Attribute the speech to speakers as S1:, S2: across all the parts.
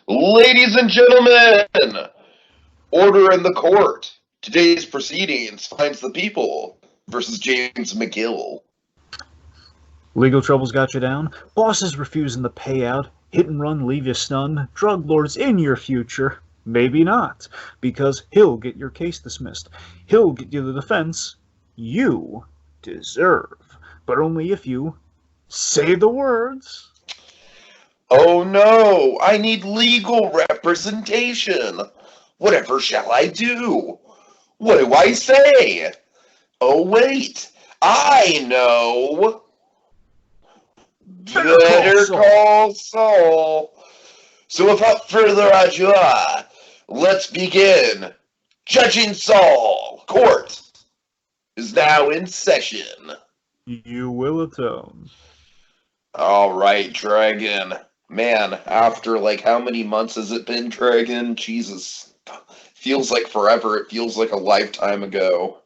S1: Ladies and gentlemen, order in the court. Today's proceedings finds the people versus James McGill.
S2: Legal troubles got you down? Bosses refusing the payout? Hit and run leave you stunned? Drug lords in your future? Maybe not, because he'll get your case dismissed. He'll get you the defense you deserve, but only if you say the words.
S1: Oh no, I need legal representation. Whatever shall I do? What do I say? Oh wait, I know. Better Call Saul. So without further ado, let's begin. Judging Saul. Court is now in session.
S2: You will atone.
S1: All right, Dragon. Man, after how many months has it been, Dragon? Jesus. Feels like forever. It feels like a lifetime ago.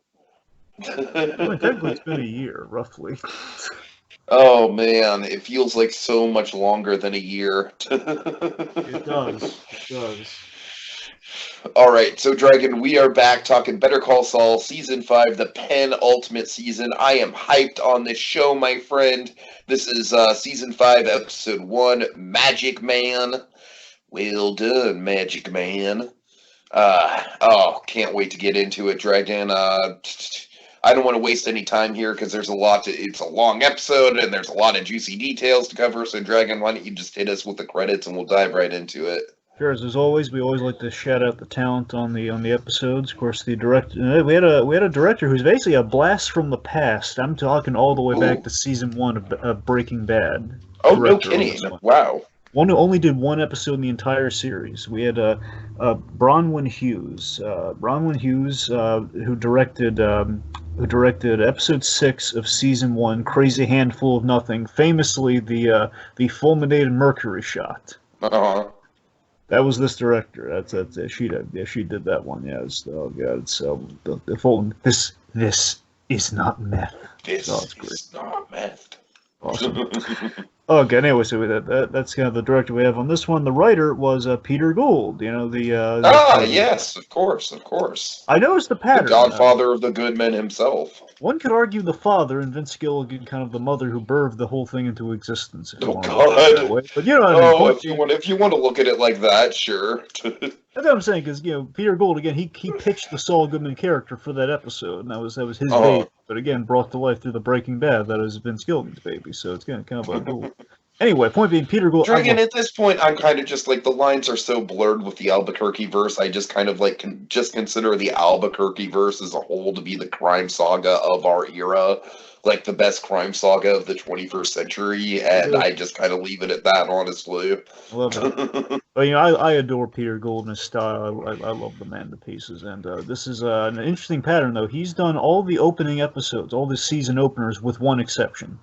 S2: Well, technically, it's been a year, roughly.
S1: Oh man, it feels like so much longer than a year.
S2: It does.
S1: Alright, so Dragon, we are back talking Better Call Saul, Season 5, the penultimate season. I am hyped on this show, my friend. This is Season 5, Episode 1, Magic Man. Well done, Magic Man. Can't wait to get into it, Dragon. I don't want to waste any time here because there's it's a long episode and there's a lot of juicy details to cover. So, Dragon, why don't you just hit us with the credits and we'll dive right into it.
S2: Sure, as always, we always like to shout out the talent on the episodes. Of course, the director. We had a director who's basically a blast from the past. I'm talking all the way back to Season 1 of Breaking Bad.
S1: Oh, no kidding! Wow.
S2: One who only did one episode in the entire series. We had Bronwyn Hughes. Who directed episode 6 of season 1, Crazy Handful of Nothing, famously the fulminated mercury shot.
S1: Uh-huh.
S2: That was this director. That's she did that one. Yes. Oh god. So the Fulton. This is not meth.
S1: This is not meth.
S2: Awesome. Okay. Anyway, so that's kind of the director we have on this one. The writer was Peter Gould. You know
S1: yes, of course.
S2: I noticed the pattern.
S1: The godfather of the good men himself.
S2: One could argue the father, and Vince Gilligan kind of the mother who birthed the whole thing into existence.
S1: Oh God!
S2: But you know what I
S1: mean. If you want to look at it like that, sure.
S2: That's what I'm saying, because Peter Gould again, he pitched the Saul Goodman character for that episode, and that was his baby. But again, brought to life through the Breaking Bad. That is Vince Gilligan's baby, so it's kind of a cool. Anyway, point being, Peter Gould.
S1: Dragon, at this point, I'm kind of just the lines are so blurred with the Albuquerque verse. I just kind of can just consider the Albuquerque verse as a whole to be the crime saga of our era, the best crime saga of the 21st century, and I just kind of leave it at that, honestly.
S2: I love it. But, I adore Peter Gould and his style. I love the man to pieces, and this is an interesting pattern, though. He's done all the opening episodes, all the season openers, with one exception.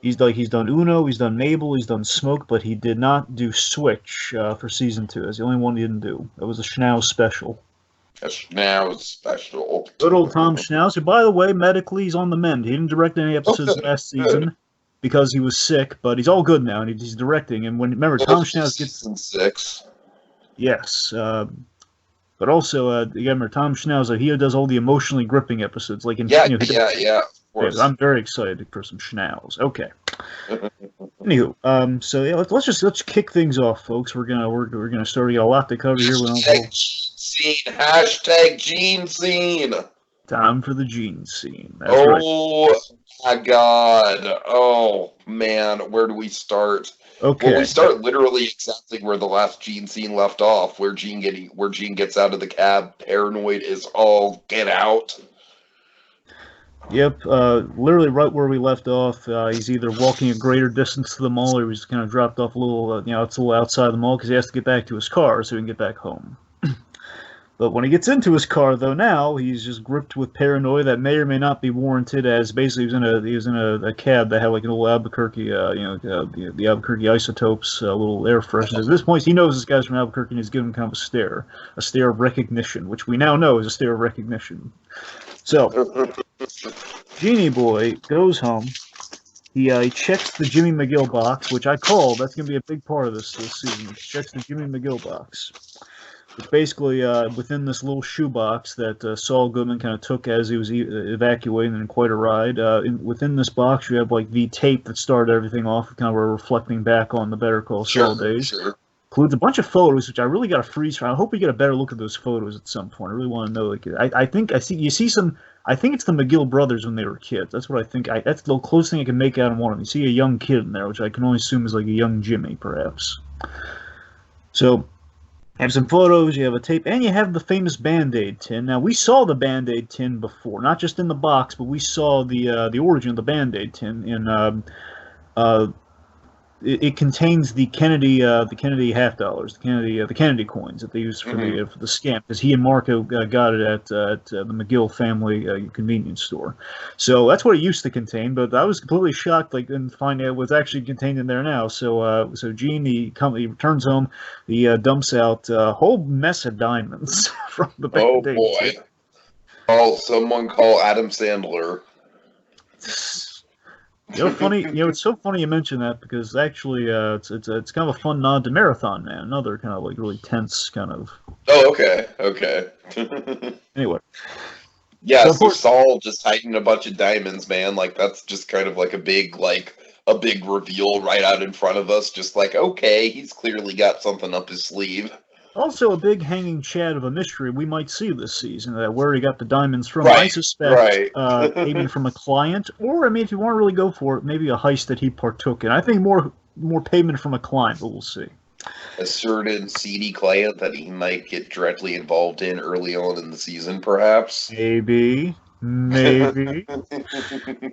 S2: He's done Uno, he's done Mabel, he's done Smoke, but he did not do Switch for season 2. That's the only one he didn't do. That was a Schnauz special.
S1: A Schnauz special.
S2: Good old Tom Schnauz, who, by the way, medically he's on the mend. He didn't direct any episodes last season because he was sick, but he's all good now, and he's directing. And remember, Tom Schnauz gets
S1: season 6.
S2: Yes, but also remember Tom Schnauz. He does all the emotionally gripping episodes,
S1: Yeah.
S2: I'm very excited for some Schnauz. Okay. Anywho, so yeah, let's kick things off, folks. We're gonna start. We got a lot to cover here.
S1: Hashtag Gene Scene.
S2: Time for the Gene Scene. That's
S1: right. My God! Oh man, where do we start?
S2: Okay.
S1: Well, we start literally exactly where the last Gene Scene left off, where Gene gets out of the cab, paranoid as all get out.
S2: Yep, literally right where we left off. He's either walking a greater distance to the mall, or he's kind of dropped off a little, it's a little outside the mall because he has to get back to his car so he can get back home. But when he gets into his car, though, now he's just gripped with paranoia that may or may not be warranted. As basically he was in a cab that had like a little Albuquerque, the Albuquerque isotopes, a little air freshener. At this point, he knows this guy's from Albuquerque, and he's giving him kind of a stare of recognition, which we now know is a stare of recognition. So, Genie Boy goes home, He checks the Jimmy McGill box, which I called. That's going to be a big part of this season. He checks the Jimmy McGill box, which basically within this little shoebox that Saul Goodman kind of took as he was evacuating in quite a ride. Within this box, you have like the tape that started everything off, kind of reflecting back on the Better Call Saul days.
S1: Sure.
S2: Includes a bunch of photos, which I really got to freeze for. I hope we get a better look at those photos at some point. I really want to know. Like, I think I see you see some. I think it's the McGill brothers when they were kids. That's what I think. That's the closest thing I can make out of one of them. You see a young kid in there, which I can only assume is like a young Jimmy, perhaps. So, you have some photos, you have a tape, and you have the famous Band-Aid tin. Now, we saw the Band-Aid tin before, not just in the box, but we saw the origin of the Band-Aid tin in it contains the Kennedy half dollars, the Kennedy coins that they used for the scam, because he and Marco got it at the McGill family convenience store. So that's what it used to contain. But I was completely shocked, like, and find out what's actually contained in there now. So Gene, he returns home, he dumps out a whole mess of diamonds from the Band-Aid.
S1: Oh boy! Oh, someone call Adam Sandler.
S2: Funny. It's so funny you mention that because actually, it's kind of a fun nod to Marathon Man, another kind of like really tense kind of.
S1: Oh, okay.
S2: Anyway.
S1: Yeah, so Saul just hiding a bunch of diamonds, man. Like that's just kind of like a big reveal right out in front of us. Just like, okay, he's clearly got something up his sleeve.
S2: Also, a big hanging chad of a mystery we might see this season, where he got the diamonds from.
S1: Right,
S2: I suspect maybe from a client, or I mean, if you want to really go for it, maybe a heist that he partook in. I think more payment from a client, but we'll see.
S1: A certain seedy client that he might get directly involved in early on in the season, perhaps.
S2: Maybe.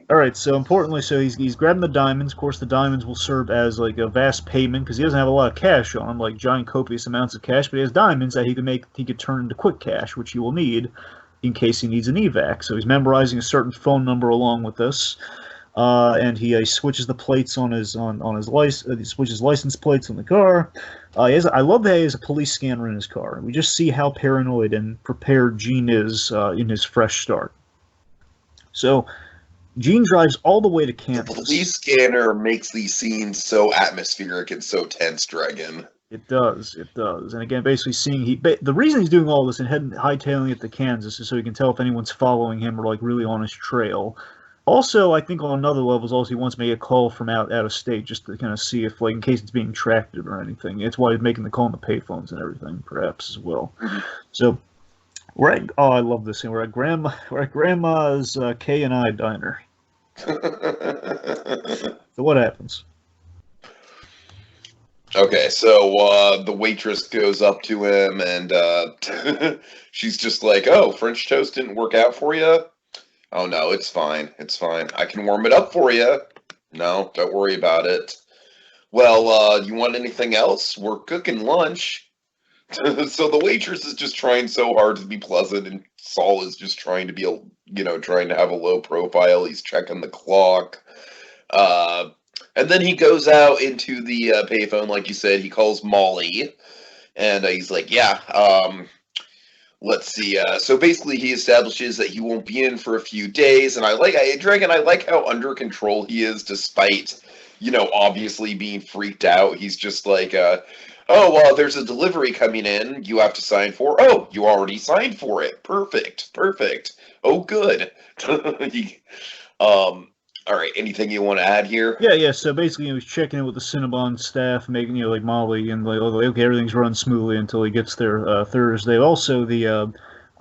S2: All right. So importantly, he's grabbing the diamonds. Of course, the diamonds will serve as like a vast payment because he doesn't have a lot of cash on him, like giant copious amounts of cash. But he has diamonds that he could turn into quick cash, which he will need in case he needs an evac. So he's memorizing a certain phone number along with this, and he switches the plates on his license. He switches license plates on the car. I love that he has a police scanner in his car. We just see how paranoid and prepared Gene is in his fresh start. So, Gene drives all the way to Kansas.
S1: The police scanner makes these scenes so atmospheric and so tense, Dragon.
S2: It does. And again, basically the reason he's doing all this and hightailing it to Kansas is so he can tell if anyone's following him or like really on his trail. Also, I think on another level, is also he wants to make a call from out of state just to kind of see if, like, in case it's being tracked or anything. It's why he's making the call on the payphones and everything, perhaps as well. So. I love this scene. We're at Grandma's K&I diner. So what happens?
S1: Okay, so the waitress goes up to him and she's just like, "Oh, French toast didn't work out for you? Oh no, it's fine. I can warm it up for you. No, don't worry about it. Well, you want anything else? We're cooking lunch." So the waitress is just trying so hard to be pleasant, and Saul is just trying to be, trying to have a low profile. He's checking the clock. And then he goes out into the payphone, like you said. He calls Molly, and he's like, yeah, let's see. So basically he establishes that he won't be in for a few days, and I like how under control he is, despite, obviously being freaked out. He's just like, oh, well, there's a delivery coming in you have to sign for. Oh, you already signed for it. Perfect. Oh, good. All right, anything you want to add here?
S2: Yeah, so basically he was checking in with the Cinnabon staff, making, like Molly, and like, okay, everything's running smoothly until he gets there Thursday. Also,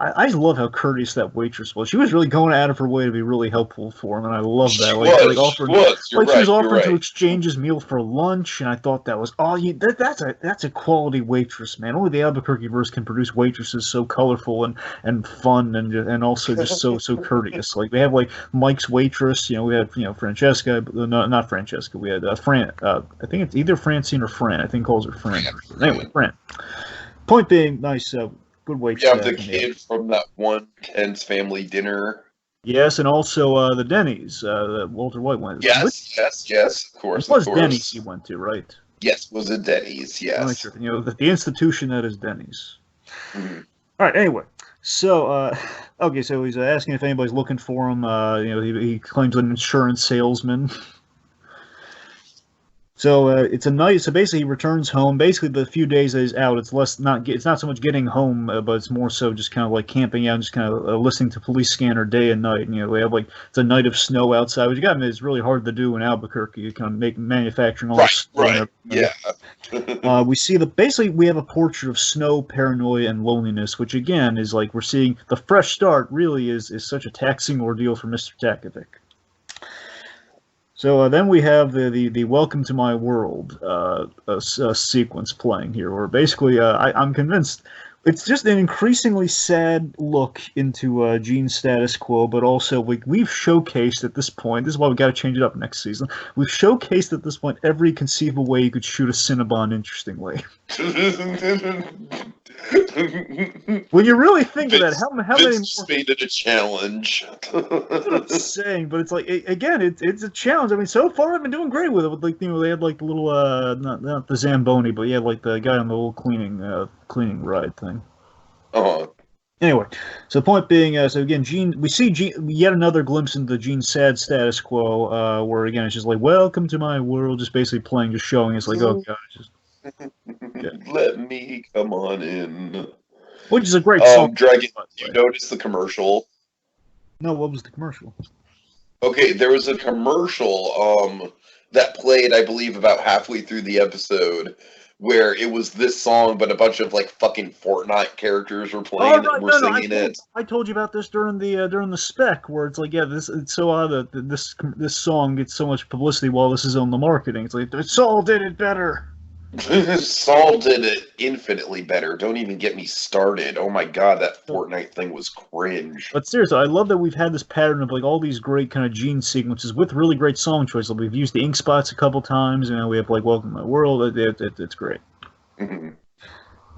S2: I love how courteous that waitress was. She was really going out of her way to be really helpful for him, and I love that. She was offering to exchange his meal for lunch, and I thought that was that's a quality waitress, man. Only the Albuquerque verse can produce waitresses so colorful and fun and also just so courteous. Like we have like Mike's waitress, we had Francesca, not Francesca. We had Fran. I think it's either Francine or Fran. I think calls her Fran. Anyway, Fran. Point being, nice. Good waitress.
S1: Yeah, the kid from that one Ken's family dinner.
S2: Yes, and also the Denny's that Walter White went.
S1: Yes, of course.
S2: It was Denny's he went to, right?
S1: Yes, was it Denny's? Yes.
S2: Sure. The institution that is Denny's.
S1: Mm-hmm.
S2: All right. Anyway, so so he's asking if anybody's looking for him. He claims an insurance salesman. So it's a night. So basically, he returns home. Basically, the few days that he's out, it's not so much getting home, but it's more so just kind of like camping out, and just kind of listening to police scanner day and night. And, we have like it's a night of snow outside, which got me. It's really hard to do in Albuquerque. You kind of manufacturing all this.
S1: Right. Yeah.
S2: Basically we have a portrait of snow, paranoia, and loneliness, which again is like we're seeing the fresh start. Really is such a taxing ordeal for Mr. Takovic. So then we have the Welcome to My World sequence playing here, where basically I'm convinced it's just an increasingly sad look into Gene's status quo, but also we've showcased at this point, this is why we got to change it up next season, we've showcased at this point every conceivable way you could shoot a Cinnabon interestingly. When you really think of that, how many more...
S1: made it a challenge.
S2: That's what I'm saying, but it's like, again, it's a challenge. I mean, so far I've been doing great with it. With, like, they had like the little, not the Zamboni, but yeah, like the guy on the little cleaning ride thing.
S1: Oh.
S2: Anyway, so the point being, so again, we see yet another glimpse into Gene's sad status quo, where again it's just like, welcome to my world, just basically playing, just showing. It's like, oh god, just.
S1: Yeah. Let me come on in.
S2: Which is a great song.
S1: Dragon, you noticed the commercial?
S2: No, what was the commercial?
S1: Okay, there was a commercial that played, I believe, about halfway through the episode, where it was this song, but a bunch of like fucking Fortnite characters were playing. Singing it.
S2: I told you about this during the spec, where it's like, yeah, it's so odd that this song gets so much publicity while this is on the marketing. It's like Saul did it better.
S1: Saul did it infinitely better. Don't even get me started. Oh my god, that Fortnite thing was cringe.
S2: But seriously, I love that we've had this pattern of like all these great kind of Gene sequences with really great song choices. We've used the ink spots a couple times, and we have like Welcome to My World. It's great. Mm-hmm.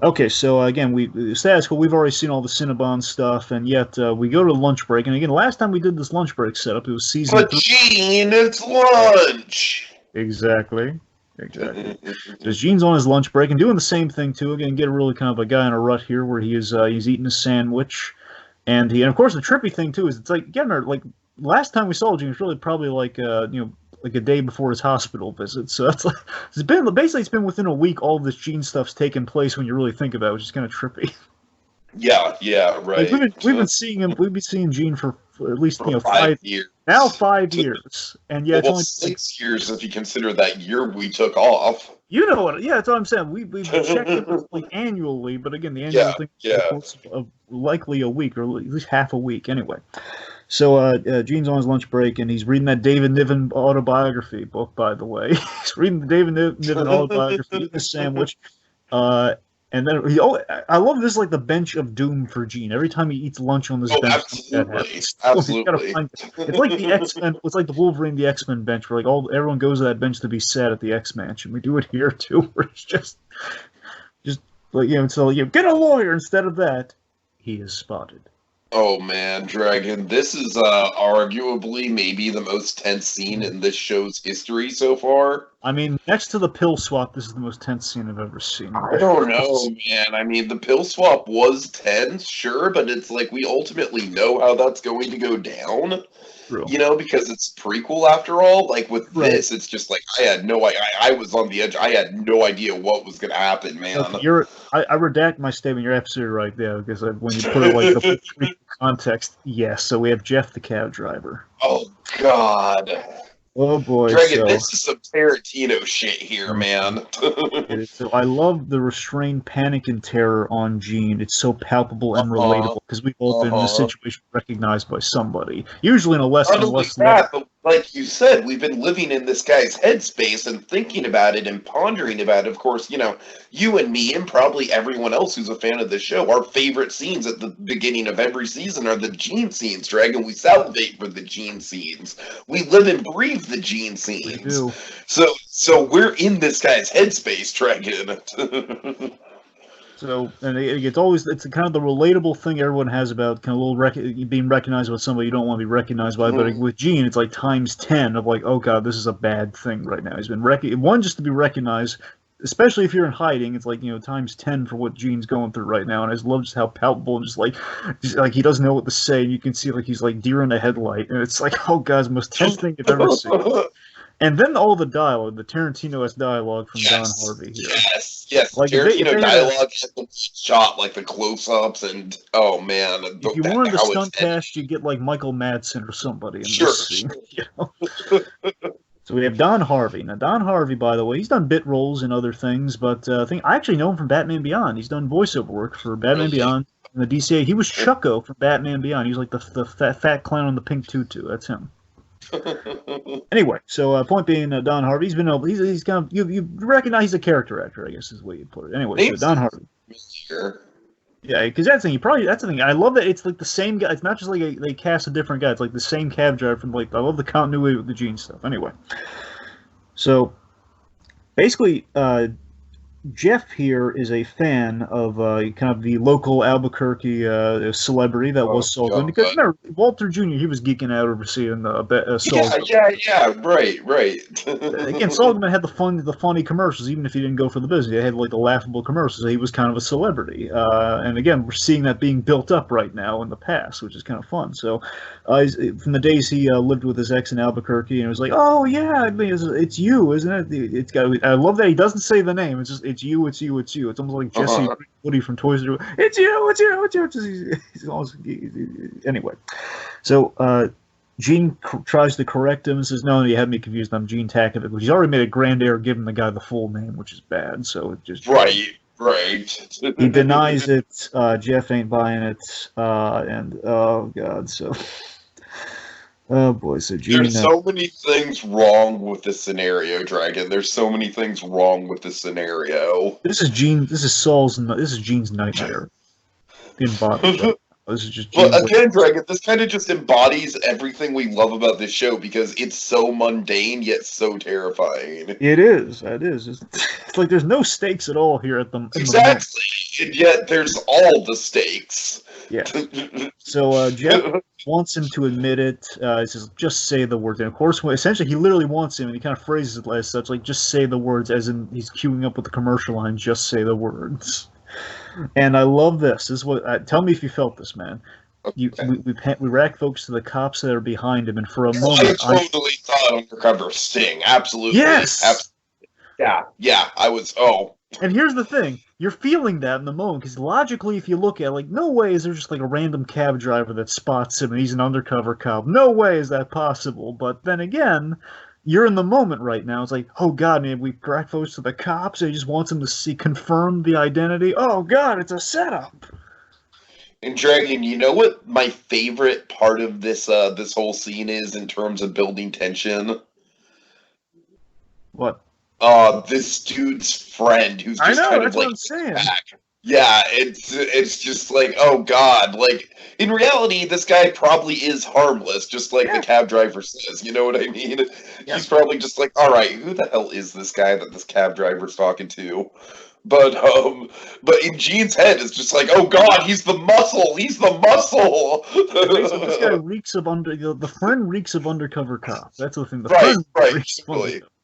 S2: Okay, so again, status quo. We've already seen all the Cinnabon stuff, and yet we go to lunch break. And again, last time we did this lunch break setup, it was season.
S1: But Gene, it's lunch.
S2: Exactly. So Gene's on his lunch break and doing the same thing too. Again, get a really kind of a guy in a rut here where he's eating a sandwich, and of course the trippy thing too is it's like again like last time we saw Gene was really probably like like a day before his hospital visit. So it's like it's been within a week all this Gene stuff's taken place when you really think about it, which is kind of trippy.
S1: Yeah, right.
S2: Like we've been seeing him. We've been seeing Gene for at least
S1: 5 years.
S2: Now 5 years, and yeah, it's only
S1: 6 years if you consider that year we took off.
S2: You know what? Yeah, that's what I'm saying. We've checked it like annually, but again, the annual thing is likely a week or at least half a week anyway. So Gene's on his lunch break, and he's reading that David Niven autobiography book. By the way, he's reading the David Niven autobiography, eating a sandwich. And then I love this, like the bench of doom for Gene. Every time he eats lunch on this bench,
S1: absolutely.
S2: It's like the X-Men. It's like the Wolverine, the X-Men bench, where like everyone goes to that bench to be sad at the X-Mansion. We do it here too, where it's just like so get a lawyer instead of that. He is spotted.
S1: Oh man, Dragon, this is arguably maybe the most tense scene in this show's history so far.
S2: I mean, next to the pill swap, this is the most tense scene I've ever seen.
S1: I don't know, man. I mean, the pill swap was tense, sure, but it's like we ultimately know how that's going to go down. True. Because it's prequel after all. Like with this, it's just like I was on the edge. I had no idea what was going to happen, man.
S2: I redact my statement. You're absolutely right there, because when you put it like the context, yes. So we have Jeff the cab driver.
S1: Oh God.
S2: Oh boy,
S1: Dragon, this is some Tarantino shit here, man.
S2: So I love the restrained panic and terror on Gene. It's so palpable and relatable because we've all been in a situation recognized by somebody, usually in a less and less.
S1: But like you said, we've been living in this guy's headspace and thinking about it and pondering about it. Of course, you and me and probably everyone else who's a fan of the show, our favorite scenes at the beginning of every season are the Gene scenes, Dragon. We salivate for the Gene scenes. We live and breathe the Gene scenes. We do. So we're in this guy's headspace, Dragon.
S2: So, and it's kind of the relatable thing everyone has about kind of being recognized by somebody you don't want to be recognized by. But with Gene, it's like times 10 of like, oh god, this is a bad thing right now. He's been just to be recognized, especially if you're in hiding. It's like times 10 for what Gene's going through right now. And I just love just how palpable and just like he doesn't know what to say. And you can see like he's like deer in a headlight, and it's like, oh god, it's the most tense thing you've ever seen. And then all the dialogue, the Tarantino-esque dialogue from Don
S1: Yes,
S2: Harvey here.
S1: yes.
S2: Like
S1: Tarantino dialogue has the shot, like the close-ups, and oh man,
S2: if you wanted the
S1: how
S2: stunt
S1: it's
S2: cast, you get like Michael Madsen or somebody in
S1: sure,
S2: this scene. You know? So we have Don Harvey. Now Don Harvey, by the way, he's done bit roles and other things, but I actually know him from Batman Beyond. He's done voiceover work for Batman
S1: really.
S2: Beyond and the DCA. He was Chucko from Batman Beyond. He was like the fat clown on the pink tutu. That's him. Anyway, so point being, Don Harvey, he's kind of you recognize he's a character actor, I guess is the way you put it. Anyway, so Don Harvey.
S1: Sure.
S2: Yeah, because that's the thing. I love that it's like the same guy. It's not just like they cast a different guy. It's like the same cab driver from like I love the continuity with the Gene stuff. Anyway, so basically, Jeff here is a fan of kind of the local Albuquerque celebrity that was Saul Goodman. Because remember, Walter Jr., he was geeking out over seeing Saul Goodman.
S1: Yeah, right.
S2: Again, Saul Goodman had the funny commercials, even if he didn't go for the business. They had like the laughable commercials. He was kind of a celebrity. And again, we're seeing that being built up right now in the past, which is kind of fun. So from the days he lived with his ex in Albuquerque, and it was like, oh yeah, I mean, it's you, isn't it? I love that he doesn't say the name. It's just it's you. It's almost like Jesse Woody from Toy Story. It's you. He's always, anyway, so Gene tries to correct him and says, "No, you had me confused. I'm Gene Takovic." He's already made a grand error giving the guy the full name, which is bad. So it just
S1: right.
S2: He denies it. Jeff ain't buying it, and oh god, so. Oh boy, so Gene.
S1: There's so many things wrong with this scenario, Dragon. There's so many things wrong with this scenario.
S2: This is Gene's nightmare. Embodied. This is just.
S1: But again, Dragon, this kind of just embodies everything we love about this show because it's so mundane yet so terrifying.
S2: It is. It's like there's no stakes at all here at the.
S1: Exactly, and yet there's all the stakes.
S2: Yeah. So Jeff wants him to admit it. He says, "Just say the words." And of course, essentially, he literally wants him, and he kind of phrases it as such, like "just say the words," as in he's queuing up with the commercial line, "Just say the words." And I love this. This is what. Tell me if you felt this, man. We rack focus to the cops that are behind him, and for a moment,
S1: I totally thought undercover sting. Absolutely.
S2: Yes.
S1: Yeah. I was. Oh.
S2: And here's the thing: you're feeling that in the moment because logically, if you look at it, like, no way is there just like a random cab driver that spots him and he's an undercover cop. No way is that possible. But then again, you're in the moment right now. It's like, oh god, man, we crack focus to the cops. He just wants him to confirm the identity. Oh god, it's a setup.
S1: And Dragon, you know what my favorite part of this this whole scene is in terms of building tension?
S2: What?
S1: This dude's friend who's just kind of like back. Yeah, it's just like, oh god, like in reality this guy probably is harmless, just like the cab driver says, you know what I mean? Yeah. He's probably just like, alright, who the hell is this guy that this cab driver's talking to? But in Gene's head it's just like, oh god, he's the muscle! This
S2: guy reeks of the friend reeks of undercover cop. That's the thing.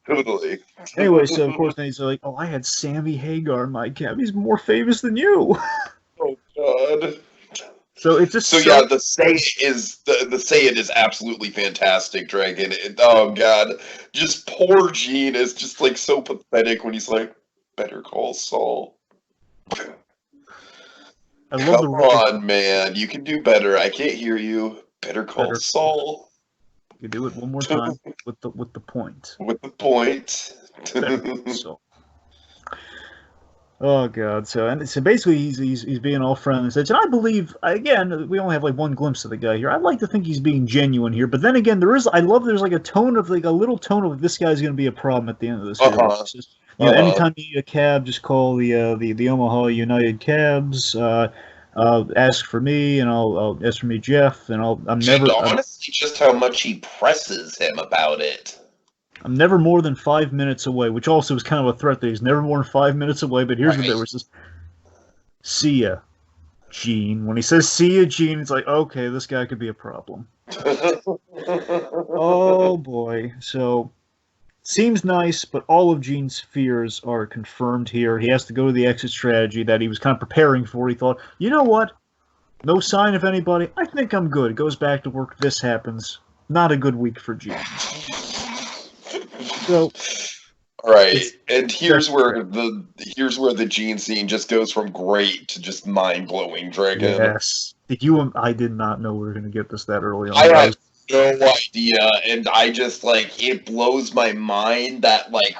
S1: Totally.
S2: Anyway, so of course then he's like, "Oh, I had Sammy Hagar in my cab. He's more famous than you."
S1: Oh God.
S2: So it's just
S1: yeah, the say it is absolutely fantastic, Dragon. Oh God, just poor Gene is just like so pathetic when he's like, "Better Call Saul." Come on, man, you can do better. I can't hear you. Better Call Saul.
S2: You do it one more time with the point.
S1: With the point.
S2: So. Oh god! So basically, he's being all friendly and such. And I believe, again, we only have like one glimpse of the guy here. I'd like to think he's being genuine here, but then again, there's like a tone of like a little tone of this guy's going to be a problem at the end of this. Anytime you need a cab, just call the Omaha United Cabs. Ask for me, and I'll ask for me, Jeff, and I'm never.
S1: Honestly, just how much he presses him about it.
S2: I'm never more than 5 minutes away, which also is kind of a threat that he's never more than 5 minutes away. But here's the bit where it says, "See ya, Gene." When he says "See ya, Gene," it's like, okay, this guy could be a problem. Oh boy! So. Seems nice, but all of Gene's fears are confirmed here. He has to go to the exit strategy that he was kind of preparing for. He thought, you know what? No sign of anybody. I think I'm good. Goes back to work. This happens. Not a good week for Gene. So,
S1: Right, and here's where the Gene scene just goes from great to just mind blowing, Dragon.
S2: yes. I did not know we were going to get this that early on.
S1: I
S2: But
S1: had no idea, and I just like it blows my mind that like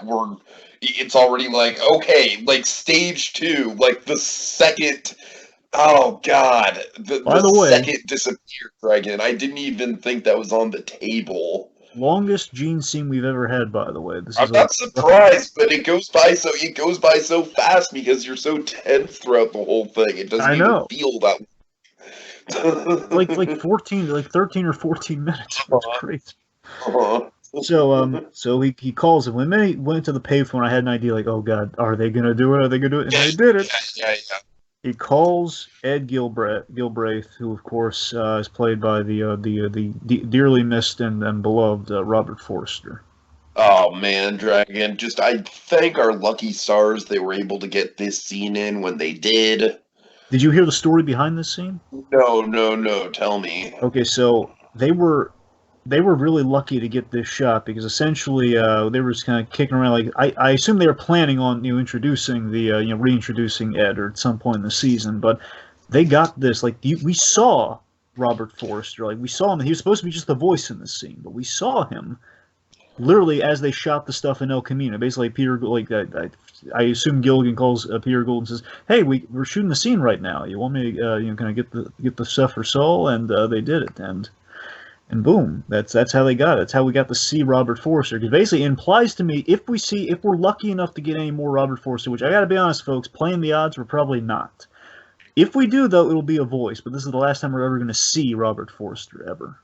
S1: it's already like okay, like stage 2, like the second. Oh God,
S2: by
S1: the
S2: the way,
S1: second disappeared dragon. I didn't even think that was on the table.
S2: longest Gene scene we've ever had. By the way, this
S1: I'm
S2: is
S1: not surprised, but it goes by so fast because you're so tense throughout the whole thing. It doesn't
S2: I
S1: even
S2: know.
S1: feel that.
S2: like 14, like 13 or 14 minutes. It's crazy.
S1: Uh-huh.
S2: So he calls him. When he went to the payphone, I had an idea. Like, oh God, are they gonna do it? Are they gonna do it? And they did it.
S1: Yeah.
S2: He calls Ed Gilbraith, who of course is played by the dearly missed and beloved Robert Forster.
S1: Oh man, Dragon. Just I thank our lucky stars they were able to get this scene in when they did.
S2: Did you hear the story behind this scene?
S1: No. Tell me.
S2: Okay, so they were really lucky to get this shot because essentially they were just kind of kicking around. Like I assume they were planning on introducing the reintroducing Ed or at some point in the season, but they got this. Like we saw Robert Forster, like we saw him. He was supposed to be just the voice in this scene, but we saw him literally as they shot the stuff in El Camino. Basically, Peter I assume Gilligan calls Peter Gould and says, "Hey, we're shooting the scene right now. You want me to kind of get the stuff for Saul?" And they did it and boom, that's how they got it. That's how we got to see Robert Forster. Because basically, it implies to me if we're lucky enough to get any more Robert Forster, which I got to be honest, folks, playing the odds, we're probably not. If we do, though, it'll be a voice. But this is the last time we're ever going to see Robert Forster ever.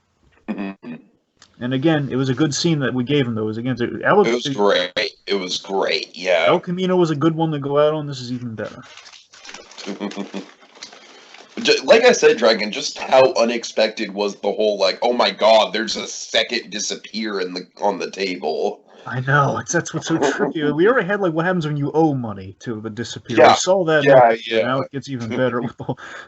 S2: And again, it was a good scene that we gave him, though. It was
S1: great. It was great. Yeah.
S2: El Camino was a good one to go out on. This is even better.
S1: Like I said, Dragon, just how unexpected was the whole like, oh my God, there's a second disappear on the table.
S2: I know that's what's so tricky. We already had like what happens when you owe money to the disappear.
S1: Yeah.
S2: We saw that.
S1: Yeah.
S2: Now it gets even better with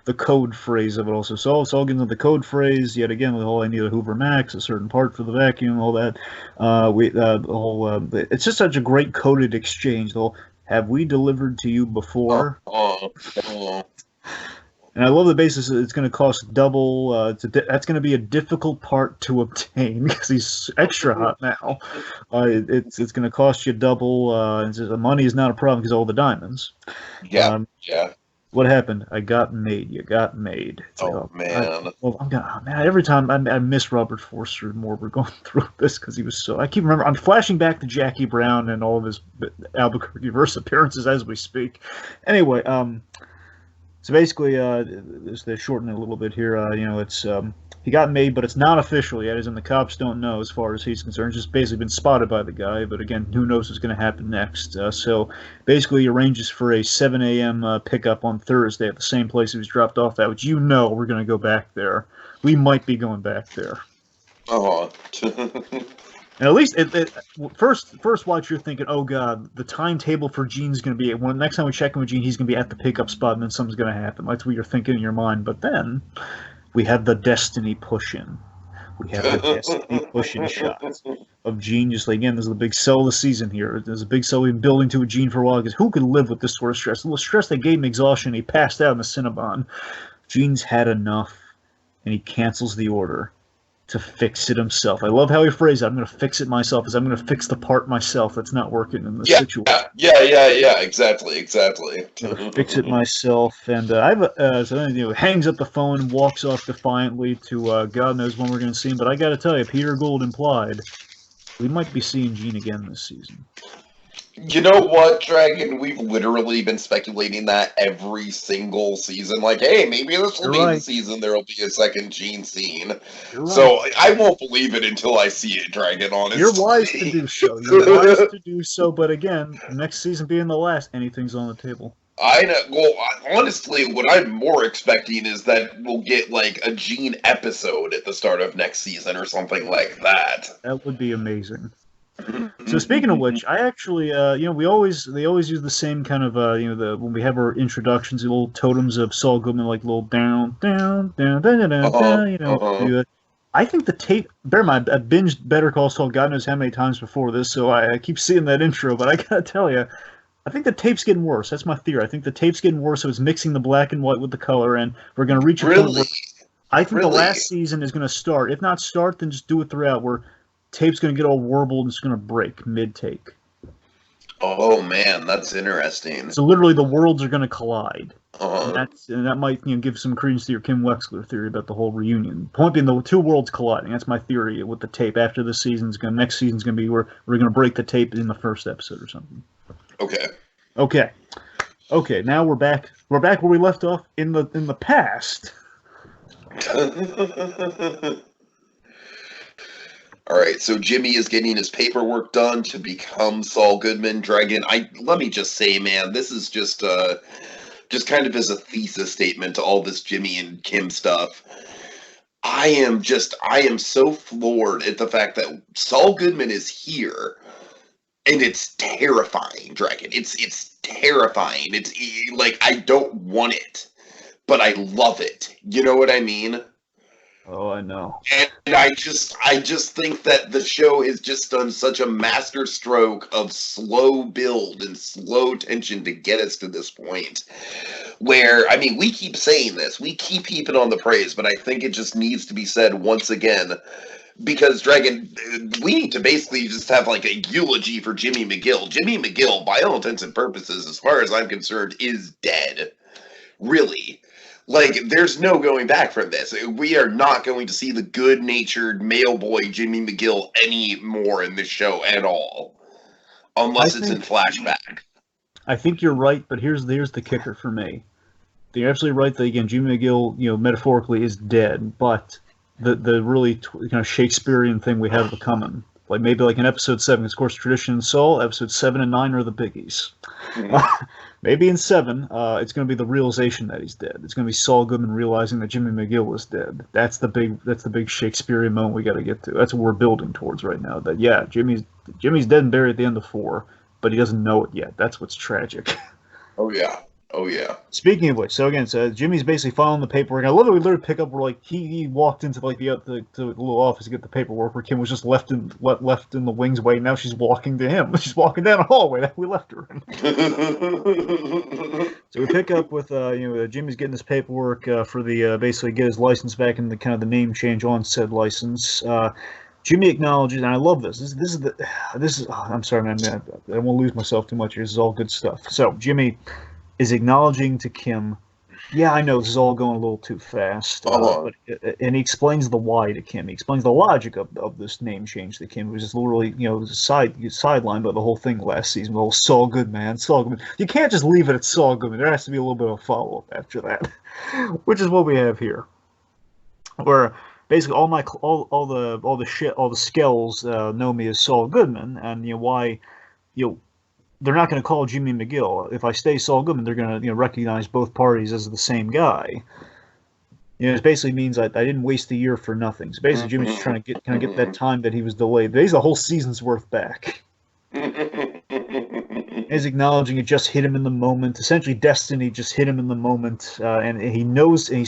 S2: the code phrase of it. Also, Saul gets into the code phrase yet again with the whole I need a Hoover Max, a certain part for the vacuum, all that. The whole it's just such a great coded exchange. The whole have we delivered to you before? And I love the basis. It's going to cost double. That's going to be a difficult part to obtain because he's extra hot now. It's going to cost you double. And the money is not a problem because all the diamonds.
S1: Yeah.
S2: What happened? I got made. You got made. It's
S1: man.
S2: Every time I miss Robert Forster more. We're going through this because he was so. I keep remembering. I'm flashing back to Jackie Brown and all of his Albuquerque verse appearances as we speak. Anyway, so basically, just to shorten it a little bit here, it's he got made, but it's not official yet, as in the cops don't know as far as he's concerned. It's just basically been spotted by the guy, but again, who knows what's going to happen next. So basically, he arranges for a 7 a.m. Pickup on Thursday at the same place he was dropped off at, which we're going to go back there. We might be going back there. And at least first watch, you're thinking, oh God, the timetable for Gene's going to be next time we check in with Gene, he's going to be at the pickup spot, and then something's going to happen. That's what you're thinking in your mind. But then we have the destiny push-in. We have the destiny push-in shots of Gene. Just like, again, this is the big sell of the season here. There's a big sell we've been building to with Gene for a while because who could live with this sort of stress? A little stress that gave him exhaustion. He passed out in the Cinnabon. Gene's had enough, and he cancels the order to fix it himself. I love how he phrased it. I'm going to fix it myself. I'm going to fix the part myself that's not working in this situation.
S1: Yeah. Exactly.
S2: Fix it myself. And hangs up the phone and walks off defiantly to God knows when we're going to see him. But I got to tell you, Peter Gould implied we might be seeing Gene again this season.
S1: You know what, Dragon? We've literally been speculating that every single season. Like, hey, maybe this will be the season there will be a second Gene scene. So I won't believe it until I see it, Dragon, honestly.
S2: You're wise to do so. But again, next season being the last, anything's on the table.
S1: I know. Well, honestly, what I'm more expecting is that we'll get, like, a Gene episode at the start of next season or something like that.
S2: That would be amazing. So speaking of which, I actually, they always use the same kind of, when we have our introductions, the little totems of Saul Goodman, like little down, I think the tape. Bear in mind, I binged Better Call Saul God knows how many times before this, so I keep seeing that intro. But I gotta tell you, I think the tape's getting worse. That's my theory. I think the tape's getting worse, so it's mixing the black and white with the color, and we're gonna reach a point
S1: Really?
S2: where I think the
S1: Really?
S2: last season is gonna start. If not start, then just do it throughout. Where tape's gonna get all warbled and it's gonna break mid take.
S1: Oh man, that's interesting.
S2: So literally, the worlds are gonna collide.
S1: Uh,
S2: And that might give some credence to your Kim Wexler theory about the whole reunion. Point being, the two worlds colliding. That's my theory with the tape. After this season's gonna, next season's gonna be where we're gonna break the tape in the first episode or something.
S1: okay.
S2: Okay. Now we're back. We're back where we left off in the past.
S1: All right, so Jimmy is getting his paperwork done to become Saul Goodman. Dragon, let me just say, man, this is just kind of as a thesis statement to all this Jimmy and Kim stuff. I am so floored at the fact that Saul Goodman is here, and it's terrifying, Dragon. It's terrifying. It's like, I don't want it, but I love it. You know what I mean?
S2: Oh, I know.
S1: And I just think that the show has just done such a master stroke of slow build and slow tension to get us to this point. Where, I mean, we keep saying this, we keep heaping on the praise, but I think it just needs to be said once again. Because, Dragon, we need to basically just have like a eulogy for Jimmy McGill. Jimmy McGill, by all intents and purposes, as far as I'm concerned, is dead. Really. Like, there's no going back from this. We are not going to see the good-natured male boy Jimmy McGill anymore in this show at all. Unless it's in flashback.
S2: I think you're right, but here's the kicker for me. You're absolutely right that, again, Jimmy McGill, metaphorically is dead, but the really kind of Shakespearean thing we have coming, like maybe like in episode 7, of course, tradition in Saul, episode 7 and 9 are the biggies. Mm-hmm. Maybe in 7, it's going to be the realization that he's dead. It's going to be Saul Goodman realizing that Jimmy McGill is dead. That's the big Shakespearean moment we got to get to. That's what we're building towards right now. That Jimmy's dead and buried at the end of 4, but he doesn't know it yet. That's what's tragic.
S1: Oh yeah. Oh yeah.
S2: Speaking of which, so again, Jimmy's basically filing the paperwork. I love that we literally pick up where like he walked into like the little office to get the paperwork, where Kim was just left in the wings waiting. Now she's walking to him. She's walking down a hallway that we left her in. So we pick up with Jimmy's getting his paperwork for the basically get his license back and the kind of the name change on said license. Jimmy acknowledges, and I love this. This is. I'm sorry, man. I won't lose myself too much here. This is all good stuff. So Jimmy is acknowledging to Kim, yeah, I know this is all going a little too fast, and he explains the why to Kim. He explains the logic of this name change to Kim. It was just literally, sidelined by the whole thing last season. The whole Saul Goodman. You can't just leave it at Saul Goodman. There has to be a little bit of follow-up after that, which is what we have here, where basically all the skells know me as Saul Goodman, and why they're not going to call Jimmy McGill. If I stay Saul Goodman, they're going to recognize both parties as the same guy. It basically means I didn't waste a year for nothing. So basically, Jimmy's just trying to get that time that he was delayed. He's a whole season's worth back. He's acknowledging it just hit him in the moment. Essentially, destiny just hit him in the moment, and he knows. And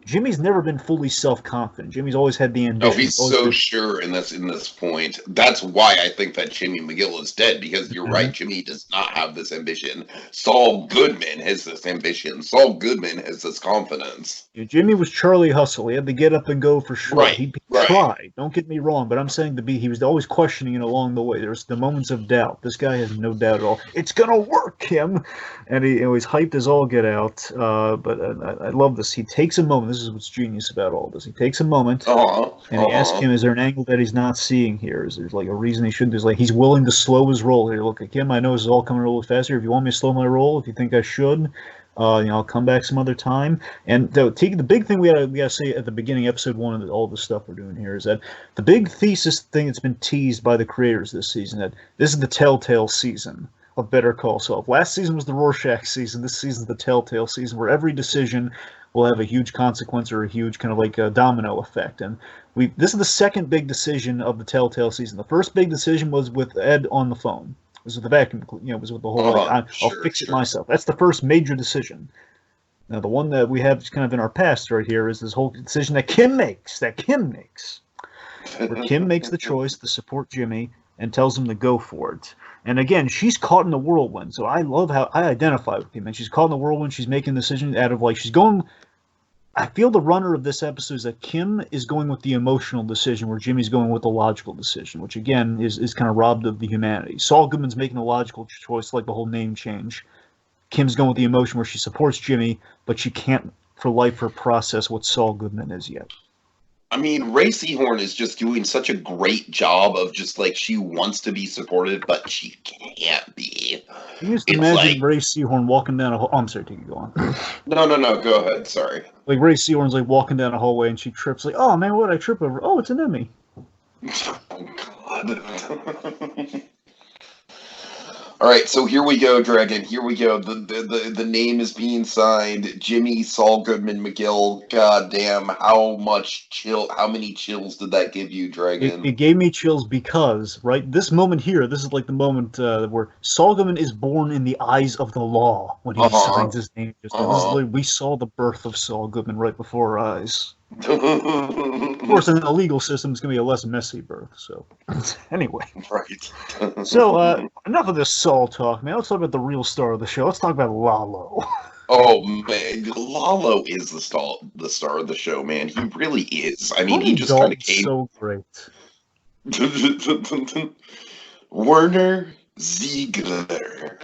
S2: Jimmy's never been fully self-confident. Jimmy's always had the ambition.
S1: Oh, he's so sure in this point. That's why I think that Jimmy McGill is dead, because you're right, Jimmy does not have this ambition. Saul Goodman has this ambition. Saul Goodman has this confidence.
S2: Jimmy was Charlie Hustle. He had to get up and go for sure.
S1: Right,
S2: He tried. Don't get me wrong, but I'm saying he was always questioning it along the way. There's the moments of doubt. This guy has no doubt at all. It's going to work, Kim. And he's hyped as all get out. But I love this. He takes a moment. This is what's genius about all this. He takes a moment and he asks him, is there an angle that he's not seeing here? Is there like a reason he shouldn't? There's like, he's willing to slow his roll here. Look, Kim, I know this is all coming a little faster. If you want me to slow my roll, if you think I should, I'll come back some other time. And the big thing we gotta say at the beginning, episode 1 of all the stuff we're doing here, is that the big thesis thing that's been teased by the creators this season, that this is the telltale season of Better Call Saul. Last season was the Rorschach season. This season's the telltale season, where every decision will have a huge consequence or a huge kind of like a domino effect. And this is the second big decision of the telltale season. The first big decision was with Ed on the phone. It was with the vacuum, was with the whole I'll fix it myself. That's the first major decision. Now, the one that we have kind of in our past right here is this whole decision that Kim makes, where Kim makes the choice to support Jimmy and tells him to go for it. And again, she's caught in the whirlwind, so I love how I identify with Kim. And she's caught in the whirlwind. She's making decisions out of like she's going. I feel the runner of this episode is that Kim is going with the emotional decision, where Jimmy's going with the logical decision, which again is kind of robbed of the humanity. Saul Goodman's making the logical choice, like the whole name change. Kim's going with the emotion, where she supports Jimmy, but she can't for life or process what Saul Goodman is yet.
S1: I mean, Ray Seahorn is just doing such a great job of just like she wants to be supportive, but she can't be.
S2: You used to imagine Ray Seahorn walking down a hall. Oh, I'm sorry, take it, go on.
S1: No, go ahead. Sorry.
S2: Like Ray Seahorn's like walking down a hallway and she trips. Like, oh man, what did I trip over? Oh, it's an Emmy.
S1: Oh God. All right, so here we go, Dragon. Here we go. The name is being signed. Jimmy Saul Goodman McGill. God damn, how many chills did that give you, Dragon?
S2: It gave me chills because, right, this moment here, this is like the moment where Saul Goodman is born in the eyes of the law when he signs his name. This is like, we saw the birth of Saul Goodman right before our eyes. Of course, in the legal system, it's going to be a less messy birth. So, anyway.
S1: Right.
S2: So, enough of this Saul talk, man. Let's talk about the real star of the show. Let's talk about Lalo.
S1: Oh, man. Lalo is the star of the show, man. He really is. I mean, he just kind of came.
S2: So great.
S1: Werner Ziegler.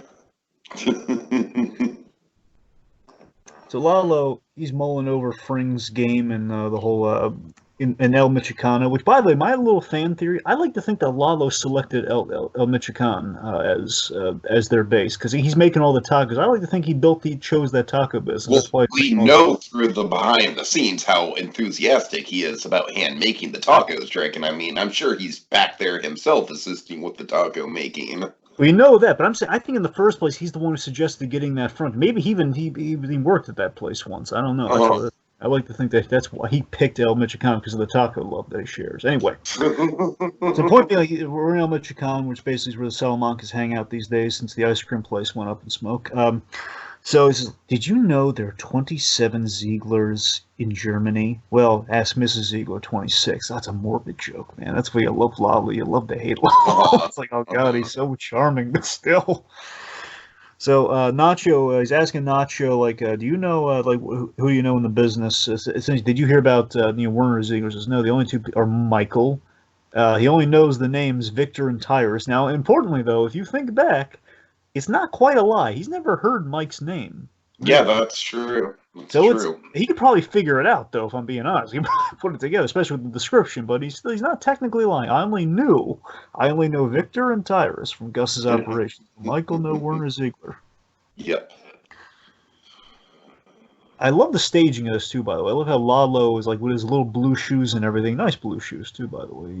S2: So Lalo, he's mulling over Fring's game and the whole in El Michoacano, which, by the way, my little fan theory, I like to think that Lalo selected El Michoacan as their base because he's making all the tacos. I like to think he chose that taco business.
S1: Well, we know through the behind the scenes how enthusiastic he is about hand making the tacos, Dragon. I mean, I'm sure he's back there himself assisting with the taco making.
S2: We know that, but I'm saying I think in the first place he's the one who suggested getting that front. Maybe he worked at that place once. I don't know. I like to think that's why he picked El Michoacan because of the taco love that he shares. Anyway, so the point being, we're in El Michoacan, which basically is where the Salamancas hang out these days since the ice cream place went up in smoke. So he says, did you know there are 27 Zieglers in Germany? Well, ask Mrs. Ziegler, 26. That's a morbid joke, man. That's why you love Lalo. You love to hate Lalo. It's like, oh, God, he's so charming, but still. So Nacho, he's asking Nacho, like, do you know, like, who do you know in the business? Did you hear about Werner Ziegler? He says, no, the only two are Michael. He only knows the names Victor and Tyrus. Now, importantly, though, if you think back, it's not quite a lie. He's never heard Mike's name.
S1: Yeah, that's true. That's
S2: true. He could probably figure it out, though, if I'm being honest. He could probably put it together, especially with the description, but he's not technically lying. I only know Victor and Tyrus from Gus's operation. Michael, no Werner Ziegler.
S1: Yep.
S2: I love the staging of this, too, by the way. I love how Lalo is, like, with his little blue shoes and everything. Nice blue shoes, too, by the way.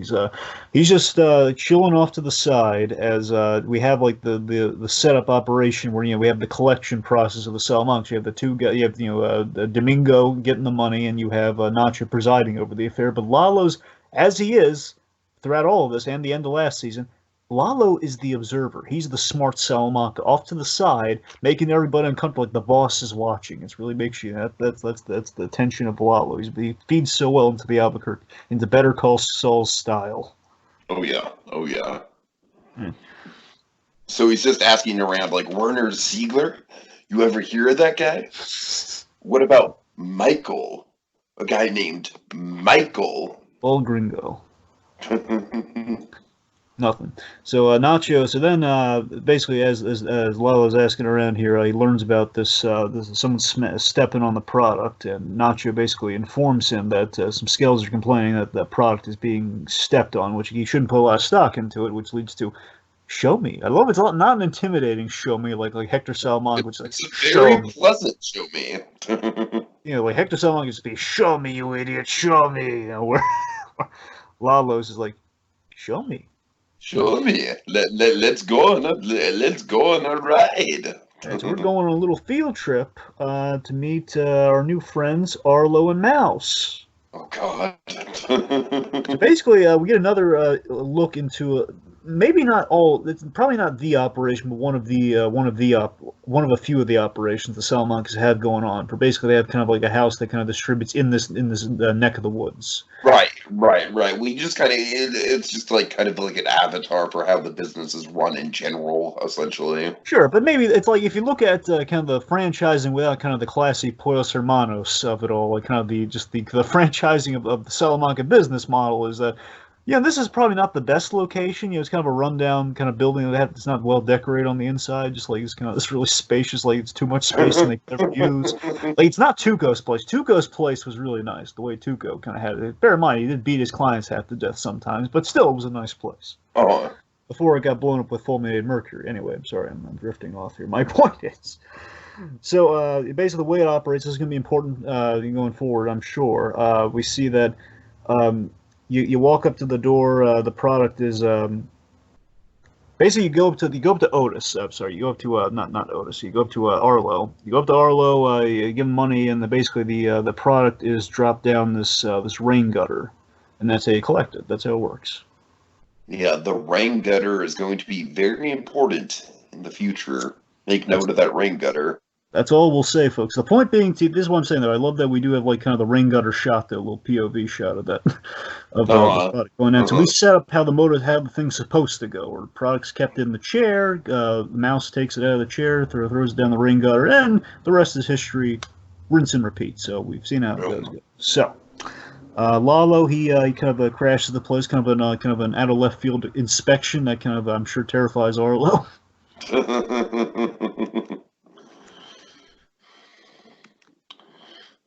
S2: He's just chilling off to the side as we have, like, the setup operation where, we have the collection process of the Salamancas. You have the two guys, you have, Domingo getting the money, and you have Nacho presiding over the affair. But Lalo's, as he is, throughout all of this and the end of last season, Lalo is the observer. He's the smart Salamanca off to the side, making everybody uncomfortable like the boss is watching. It really makes you that's the tension of Lalo. He feeds so well into the Albuquerque, into Better Call Saul style.
S1: Oh yeah. So he's just asking around like Werner Ziegler. You ever hear of that guy? What about Michael? A guy named Michael.
S2: Old gringo. Nothing. So Nacho. So then, basically, as Lalo's asking around here, he learns about this someone stepping on the product, and Nacho basically informs him that some scales are complaining that the product is being stepped on, which he shouldn't put a lot of stock into it, which leads to show me. I love it's not an intimidating show me like Hector Salamanca, which
S1: it's a very pleasant show me.
S2: Like Hector Salamanca used to be, show me, you idiot, show me. Where Lalo's is like, show me.
S1: Show me. Let's go on a ride.
S2: So we're going on a little field trip to meet our new friends Arlo and Mouse.
S1: Oh God.
S2: So basically, we get another look into maybe not all. It's probably not the operation, but one of a few of the operations the Salamancas have going on. For basically, they have kind of like a house that kind of distributes in this neck of the woods.
S1: Right. We just kind of it's just like kind of like an avatar for how the business is run in general, essentially.
S2: Sure, but maybe it's like if you look at kind of the franchising without kind of the classy Pollos Hermanos of it all, like kind of the franchising of the Salamanca business model is that, yeah, this is probably not the best location. You know, it's kind of a rundown kind of building that it's not well decorated on the inside. Just like it's kind of this really spacious, like it's too much space and they can never use. Like it's not Tuco's place. Tuco's place was really nice. The way Tuco kind of had it. Bear in mind, he did beat his clients half to death sometimes, but still, it was a nice place.
S1: Oh.
S2: Before it got blown up with fulminated mercury. Anyway, I'm sorry, I'm drifting off here. My point is, so basically the way it operates is going to be important going forward, I'm sure. We see that you walk up to the door, the product is basically you go up to Otis. I'm sorry, you go up to not Otis. You go up to Arlo. You go up to Arlo. You give them money, and basically the product is dropped down this rain gutter, and that's how you collect it. That's how it works.
S1: Yeah, the rain gutter is going to be very important in the future. Make note of that rain gutter.
S2: That's all we'll say, folks. The point being, this is what I'm saying, though. I love that we do have like kind of the rain gutter shot, there, a little POV shot of that of the product going down. So we set up how the thing's supposed to go. Where the product's kept in the chair, the mouse takes it out of the chair, throws it down the rain gutter, and the rest is history. Rinse and repeat. So we've seen how it goes. So. Lalo, he kind of crashes the place, kind of an out of left field inspection that kind of I'm sure terrifies Arlo.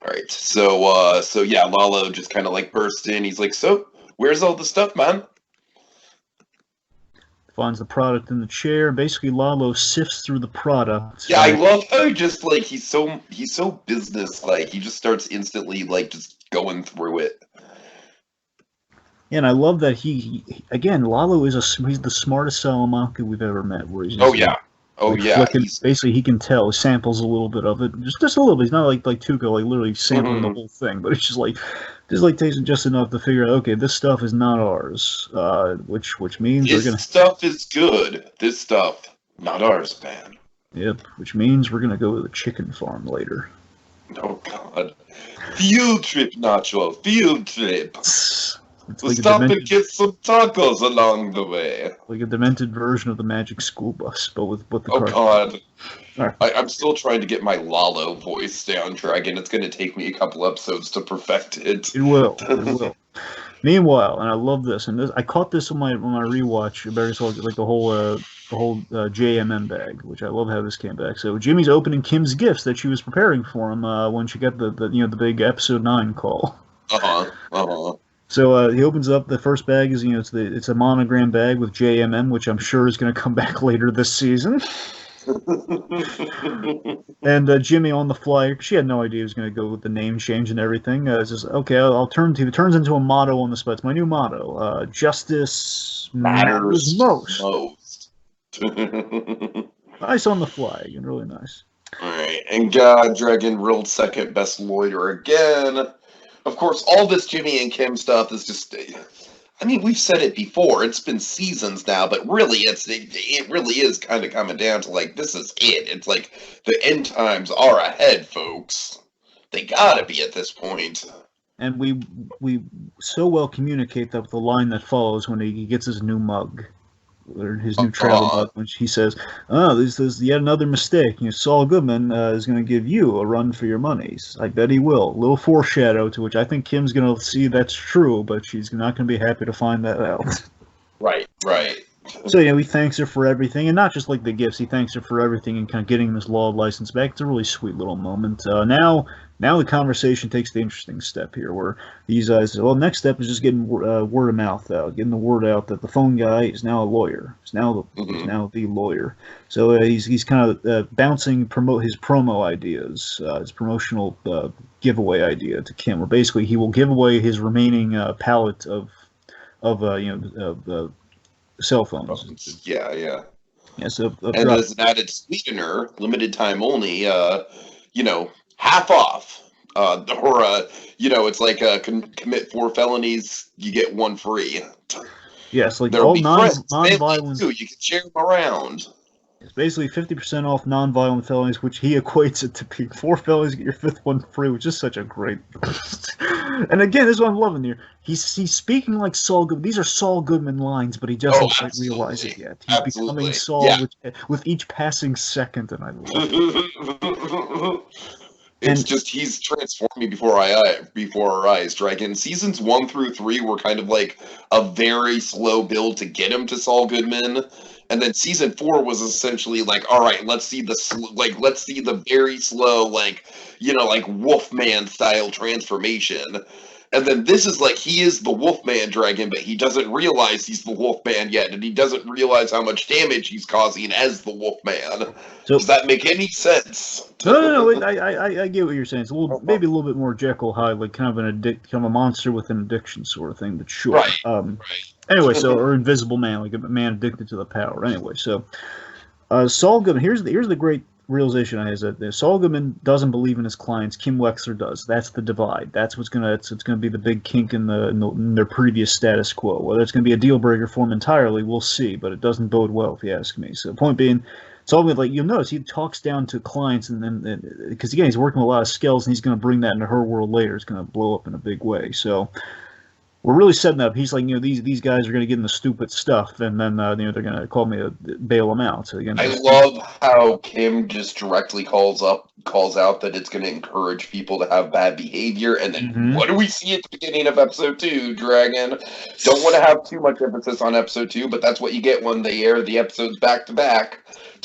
S1: All right, so yeah, Lalo just kind of like bursts in. He's like, "So, where's all the stuff, man?"
S2: Finds the product in the chair. Basically, Lalo sifts through the product.
S1: Yeah, I love how just like he's so business like. He just starts instantly like just going through it.
S2: Yeah, and I love that again, Lalo he's the smartest Salamanca we've ever met. Where he's basically he can tell. He samples a little bit of it, just a little bit. He's not like Tuco, like literally sampling the whole thing, but it's just tasting just enough to figure out, okay, this stuff is not ours, which means
S1: this stuff is good. This stuff not ours, man.
S2: Yep, which means we're gonna go to the chicken farm later.
S1: Oh God, field trip, Nacho, field trip. We'll
S2: like
S1: stop and get some tacos along the way.
S2: Like a demented version of the Magic School Bus, but with the
S1: Oh God.
S2: Right.
S1: I'm still trying to get my Lalo voice down, Dragon. It's going to take me a couple episodes to perfect it.
S2: It will. Meanwhile, and I love this, and I caught this on my rewatch. Better Call Saul, like the whole JMM bag, which I love how this came back. So Jimmy's opening Kim's gifts that she was preparing for him when she got the big episode 9 call. So he opens up the first bag is it's a monogram bag with JMM, which I'm sure is going to come back later this season. And Jimmy on the fly, she had no idea he was going to go with the name change and everything. Says, okay, I'll turn to. It turns into a motto on the spot. It's my new motto. Justice matters most. Nice on the fly. Really nice.
S1: All right, and God, Dragon real second best lawyer again. Of course, all this Jimmy and Kim stuff is just. I mean, we've said it before. It's been seasons now, but really, it really is kind of coming down to like this is it. It's like the end times are ahead, folks. They gotta be at this point.
S2: And we so well communicate that with the line that follows when he gets his new mug, or his new travel mug, when he says, "Oh, there's yet another mistake. Saul Goodman is going to give you a run for your monies. I bet he will." A little foreshadow to which I think Kim's going to see that's true, but she's not going to be happy to find that out. Right. So he thanks her for everything, and not just like the gifts. He thanks her for everything and kind of getting this law license back. It's a really sweet little moment. Now the conversation takes the interesting step here, where these guys. Well, next step is just getting word of mouth out, getting the word out that the phone guy is now a lawyer. He's now the lawyer. So he's kind of bouncing his promo ideas, his promotional giveaway idea to Kim, where basically he will give away his remaining palette of cell phones.
S1: Yeah.
S2: So
S1: and as an added sweetener, limited time only. Half off. It's like commit 4 felonies, you get 1 free.
S2: Yes, like
S1: There'll
S2: all
S1: be friends, family
S2: non-violent.
S1: too. You can share them around.
S2: It's basically 50% off non-violent felonies, which he equates it to being 4 felonies, get your 5th one free, which is such a great. And again, this is what I'm loving here. He's speaking like Saul Goodman. These are Saul Goodman lines, but he
S1: Oh,
S2: doesn't quite realize it
S1: absolutely,
S2: yet. He's becoming
S1: absolutely,
S2: Saul
S1: yeah.
S2: with each passing second, and I love it.
S1: It's
S2: And
S1: just he's transforming before our eyes. Dragon seasons 1 through 3 were kind of like a very slow build to get him to Saul Goodman, and then season 4 was essentially like, all right, let's see the very slow like Wolfman style transformation. And then this is like he is the Wolfman dragon, but he doesn't realize he's the Wolfman yet, and he doesn't realize how much damage he's causing as the Wolfman.
S2: so
S1: Does that make any sense?
S2: no. I get what you're saying. It's maybe a little bit more Jekyll Hyde, like kind of kind of a monster with an addiction sort of thing. But sure.
S1: Right.
S2: Anyway, or invisible man, like a man addicted to the power. Anyway, so Saul Goodman. Here's the great realization I have, is that Saul Goodman doesn't believe in his clients. Kim Wexler does. That's the divide. That's what's gonna it's gonna be the big kink in their previous status quo. Whether it's gonna be a deal breaker for him entirely, we'll see. But it doesn't bode well, if you ask me. So the point being, Saul Goodman, like you'll notice, he talks down to clients, and then because again he's working with a lot of skills, and he's gonna bring that into her world later. It's gonna blow up in a big way. So we're really setting up. He's like, these guys are going to get into stupid stuff, and then they're going to call me to bail them out. So again,
S1: I love how Kim just directly calls out that it's going to encourage people to have bad behavior, and then what do we see at the beginning of episode 2? Dragon. Don't want to have too much emphasis on episode 2, but that's what you get when they air the episodes back to back.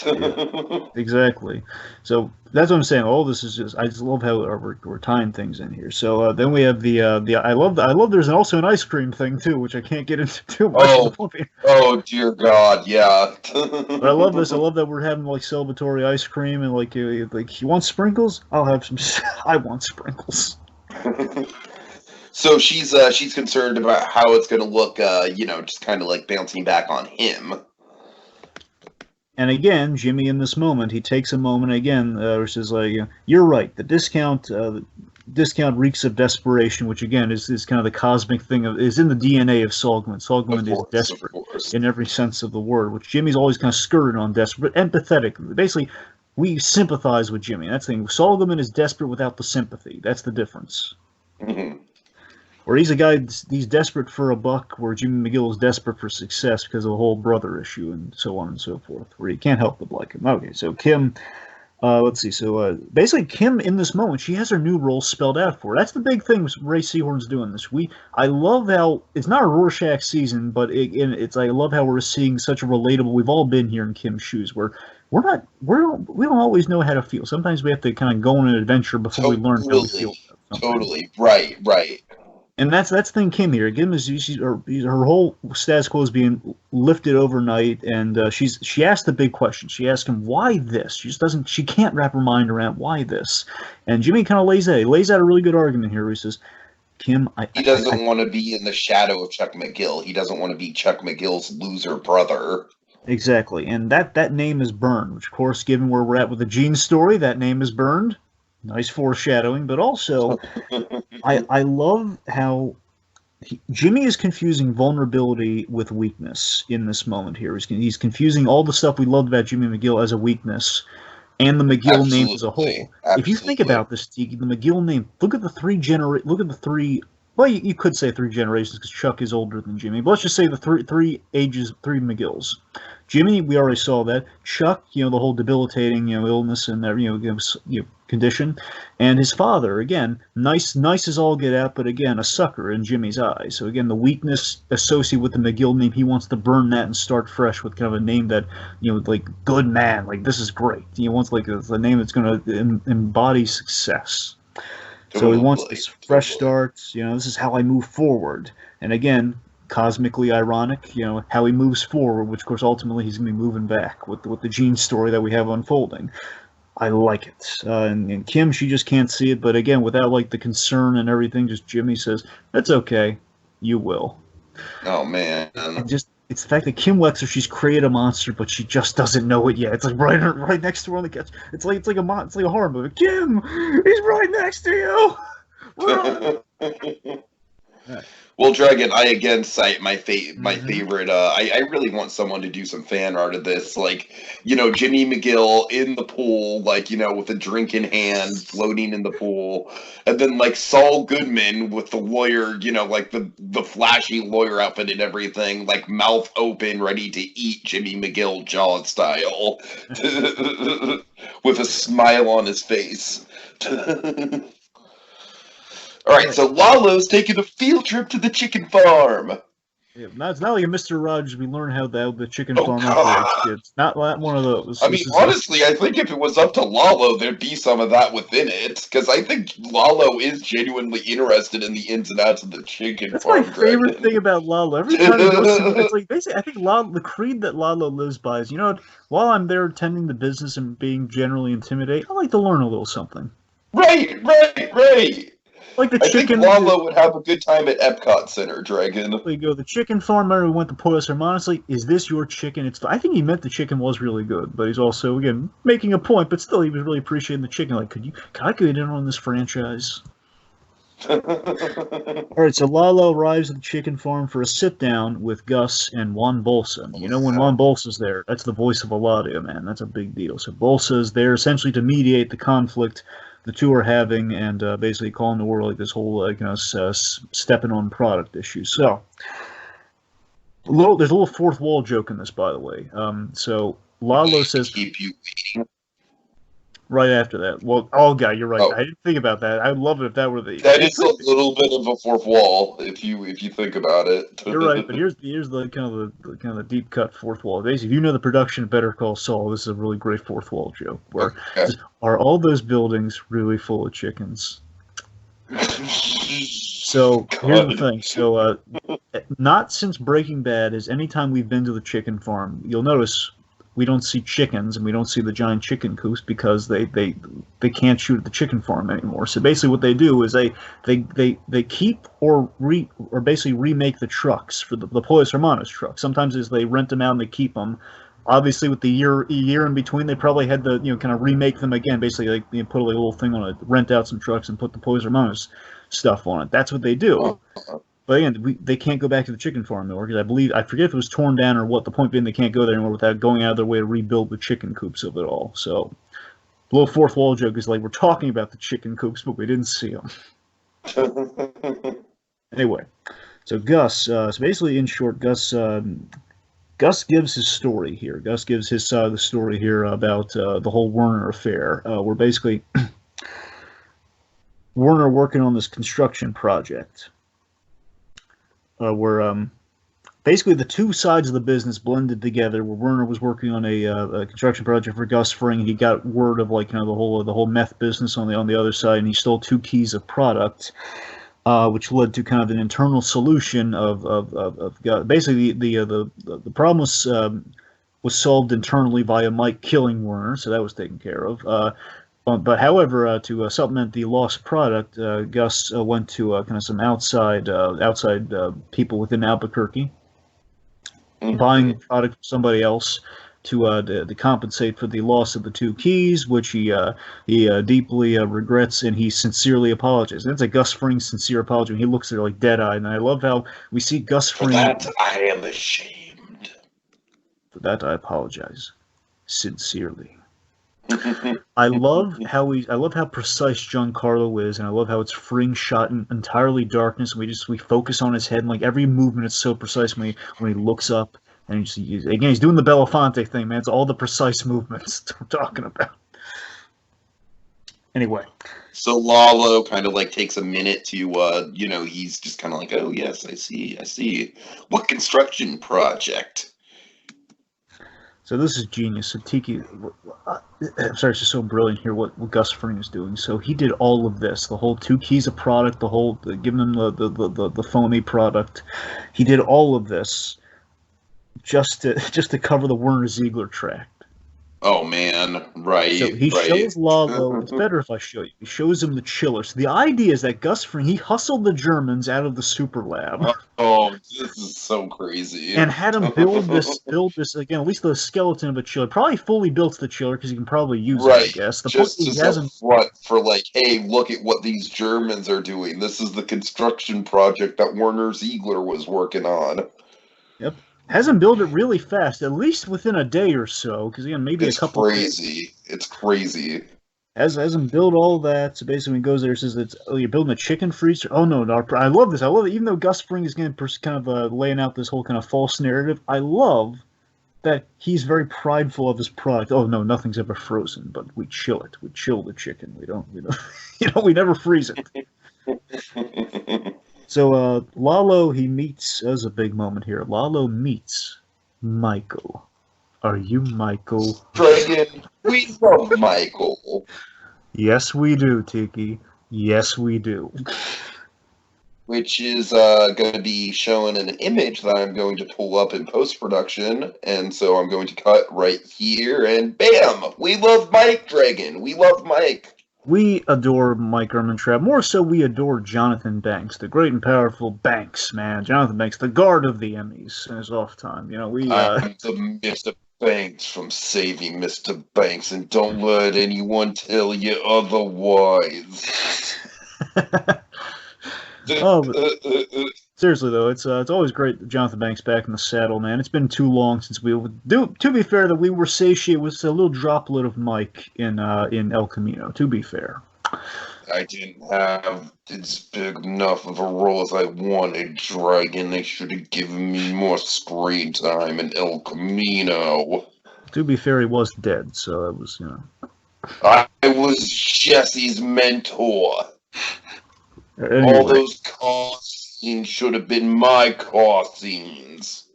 S2: Yeah, exactly. So that's what I'm saying. All this is I just love how we're tying things in here. So then we have the I love there's also an ice cream thing too, which I can't get into too much.
S1: Oh dear God, yeah.
S2: But I love this. I love that we're having like celebratory ice cream, and like you want sprinkles? I'll have some. I want sprinkles.
S1: So she's concerned about how it's going to look, just kind of like bouncing back on him.
S2: And again, Jimmy, in this moment, he takes a moment again, which is like, you're right. The discount reeks of desperation, which again is kind of the cosmic thing is in the DNA of Saul Goodman. Saul Goodman is desperate in every sense of the word, which Jimmy's always kind of skirted on desperate, but empathetic. Basically, we sympathize with Jimmy. That's the thing. Saul Goodman is desperate without the sympathy. That's the difference.
S1: Mm-hmm.
S2: Where he's a guy, he's desperate for a buck, where Jimmy McGill is desperate for success because of the whole brother issue and so on and so forth, where you can't help but like him. Okay, so Kim, let's see. So basically, Kim in this moment, she has her new role spelled out for her. That's the big thing Ray Seahorn's doing this. I love how it's not a Rorschach season, but I love how we're seeing such a relatable. We've all been here in Kim's shoes, where we don't always know how to feel. Sometimes we have to kind of go on an adventure before we learn how we feel.
S1: Totally, right.
S2: And that's the thing, Kim here. Again, her whole status quo is being lifted overnight, and she asked the big question. She asked him, "Why this?" She can't wrap her mind around why this. And Jimmy kind of lays out a really good argument here. Where he says, "Kim,
S1: he doesn't want to be in the shadow of Chuck McGill. He doesn't want to be Chuck McGill's loser brother." Exactly,
S2: and that name is burned. Which, of course, given where we're at with the Gene story, that name is burned. Nice foreshadowing, but also I love how Jimmy is confusing vulnerability with weakness in this moment here. He's confusing all the stuff we loved about Jimmy McGill as a weakness and the McGill name as a whole. Absolutely. If you think about this, Tiki, the McGill name, look at the three, well, you could say 3 generations because Chuck is older than Jimmy, but let's just say the three ages, 3 McGills. Jimmy, we already saw that. Chuck, the whole debilitating, illness and that, condition, and his father, again, nice as all get out, but again, a sucker in Jimmy's eyes. So again, the weakness associated with the McGill name, he wants to burn that and start fresh with kind of a name that, like good man, like this is great. He wants like a name that's going to embody success. So he wants this fresh start. This is how I move forward. And again, cosmically ironic, how he moves forward, which of course ultimately he's going to be moving back with the Gene story that we have unfolding. I like it. And Kim, she just can't see it. But again, without like the concern and everything, just Jimmy says, that's okay. You will.
S1: Oh, man.
S2: And it's the fact that Kim Wexler, she's created a monster, but she just doesn't know it yet. It's like right next to her on the couch. It's like a horror movie. Kim, he's right next to you. Run. Yeah.
S1: Well, Dragon, I again cite my
S2: Mm-hmm.
S1: favorite. I really want someone to do some fan art of this, like Jimmy McGill in the pool, like with a drink in hand, floating in the pool, and then like Saul Goodman with the lawyer, like the flashy lawyer outfit and everything, like mouth open, ready to eat Jimmy McGill Jaws style, with a
S2: Yeah.
S1: smile on his face. All right,
S2: Right.
S1: so Lalo's taking a field trip to the chicken farm.
S2: Yeah, it's not like in Mr. Rogers. We learn how the chicken
S1: Oh
S2: farm operates.
S1: God!
S2: It's not one of those.
S1: I mean,
S2: This is a
S1: honestly, I think if it was up to Lalo, there'd be some of that within it. Because I think Lalo is genuinely interested in the ins and outs of the chicken
S2: That's my
S1: farm,
S2: favorite
S1: Dragon.
S2: thing about Lalo. Every time he goes to, it's like basically, I think Lalo, the creed that Lalo lives by is, what, while I'm there attending the business and being generally intimidated, I like to learn a little something.
S1: Right, right, right.
S2: Like the
S1: I think
S2: chicken,
S1: Lalo would have a good time at Epcot Center, Dragon.
S2: we go the chicken farm. Remember we went to Pollos Hermanos. Is this your chicken? I think he meant the chicken was really good, but he's also again making a point. But still, he was really appreciating the chicken. Like, could I get in on this franchise? All right, so Lalo arrives at the chicken farm for a sit down with Gus and Juan Bolsa. When Juan Bolsa's there, that's the voice of Eladio, man. That's a big deal. So Bolsa is there essentially to mediate the conflict the two are having and basically calling the world like this whole stepping on product issue. So there's a little fourth wall joke in this, by the way. So Lalo says
S1: Keep you waiting.
S2: right after that. Well, oh god, you're right.
S1: Oh,
S2: I didn't think about that. I'd love it if that were the.
S1: that
S2: It
S1: is a
S2: could be.
S1: little bit of a fourth wall if you think about it.
S2: You're right, but here's the kind of the deep cut fourth wall. Basically, if you know the production of Better Call Saul, this is a really great fourth wall joke. Where it
S1: Okay.
S2: says, are all those buildings really full of chickens? So here's the thing. So not since Breaking Bad has anytime we've been to the chicken farm, you'll notice we don't see chickens and we don't see the giant chicken coops because they can't shoot at the chicken farm anymore. So basically, what they do is they keep or basically remake the trucks for the Pollos Hermanos trucks. Sometimes is they rent them out and they keep them. Obviously, with the year in between, they probably had to kind of remake them again. Basically, like put a little thing on it, rent out some trucks and put the Pollos Hermanos stuff on it. That's what they do. But again, they can't go back to the chicken farm though, because I forget if it was torn down or what. The point being, they can't go there anymore without going out of their way to rebuild the chicken coops of it all. So, the little fourth wall joke is like we're talking about the chicken coops, but we didn't see them. Anyway, so Gus. So basically, in short, Gus gives his story here. Gus gives his side of the story here about the whole Werner affair. Where basically Werner working on this construction project. Where basically the two sides of the business blended together. Where Werner was working on a construction project for Gus Fring, he got word of the whole meth business on the other side, and he stole two keys of product, which led to kind of an internal solution of basically the problem was solved internally via Mike killing Werner, so that was taken care of. But however, to supplement the lost product, Gus went to kind of some outside people within Albuquerque, buying product from somebody else to compensate for the loss of the two keys, which he deeply regrets, and he sincerely apologizes. And it's a Gus Fring sincere apology. He looks at her like dead-eyed, and I love how we see Gus
S1: For
S2: Fring.
S1: that, I am ashamed.
S2: For that, I apologize sincerely. I love how precise Giancarlo is, and I love how it's Fring shot in entirely darkness, and we focus on his head, and like every movement is so precise when he looks up, and he's doing the Belafonte thing, man. It's all the precise movements we're talking about. Anyway,
S1: so Lalo kind of like takes a minute to he's just kind of like, oh yes, I see. What construction project?
S2: So this is genius. So Tiki, I'm sorry, it's just so brilliant here what Gus Fring is doing. So he did all of this, the whole two keys of product, giving them the phony product. He did all of this just to cover the Werner Ziegler tract.
S1: Oh man,
S2: So
S1: right,
S2: he
S1: right.
S2: shows Lalo. It's better if I show you. He shows him the chiller. So the idea is that Gus Fring he hustled the Germans out of the super lab
S1: Oh, this is so crazy.
S2: and had him build this again. At least the skeleton of a chiller. Probably fully built the chiller because you can probably use it. I
S1: Right.
S2: guess the point
S1: Just
S2: is he
S1: as a
S2: has him.
S1: front for like, hey, look at what these Germans are doing. This is the construction project that Werner Ziegler was working on.
S2: Yep. Has him build it really fast, at least within a day or so, because again, maybe a
S1: It's
S2: couple of days.
S1: crazy. It's crazy.
S2: Has him build all that. So basically, when he goes there, he says it's you're building a chicken freezer. Oh no, no, I love this. I love it. Even though Gus Fring is going to kind of laying out this whole kind of false narrative, I love that he's very prideful of his product. Oh no, nothing's ever frozen, but we chill it. We chill the chicken. We don't, we never freeze it. So Lalo, he meets. There's a big moment here. Lalo meets Michael. Are you Michael?
S1: Dragon, we love Michael.
S2: Yes, we do, Tiki. Yes, we do.
S1: Which is going to be shown in an image that I'm going to pull up in post production. And so I'm going to cut right here, and bam! We love Mike, Dragon. We love Mike.
S2: We adore Mike Ehrmantraub. More so, we adore Jonathan Banks, the great and powerful Banks, man. Jonathan Banks, the guard of the Emmys in his off time. We.
S1: I'm the Mr. Banks from Saving Mr. Banks, and don't let anyone tell you otherwise.
S2: Oh, but seriously though, it's always great that Jonathan Banks back in the saddle, man. It's been too long since we do. To be fair, that we were satiated with a little droplet of Mike in El Camino. To be fair,
S1: I didn't have as big enough of a role as I wanted, Dragon. They should have given me more screen time in El Camino.
S2: to be fair, he was dead, so it was
S1: I was Jesse's mentor.
S2: Anyway.
S1: All those car scenes should have been my car scenes.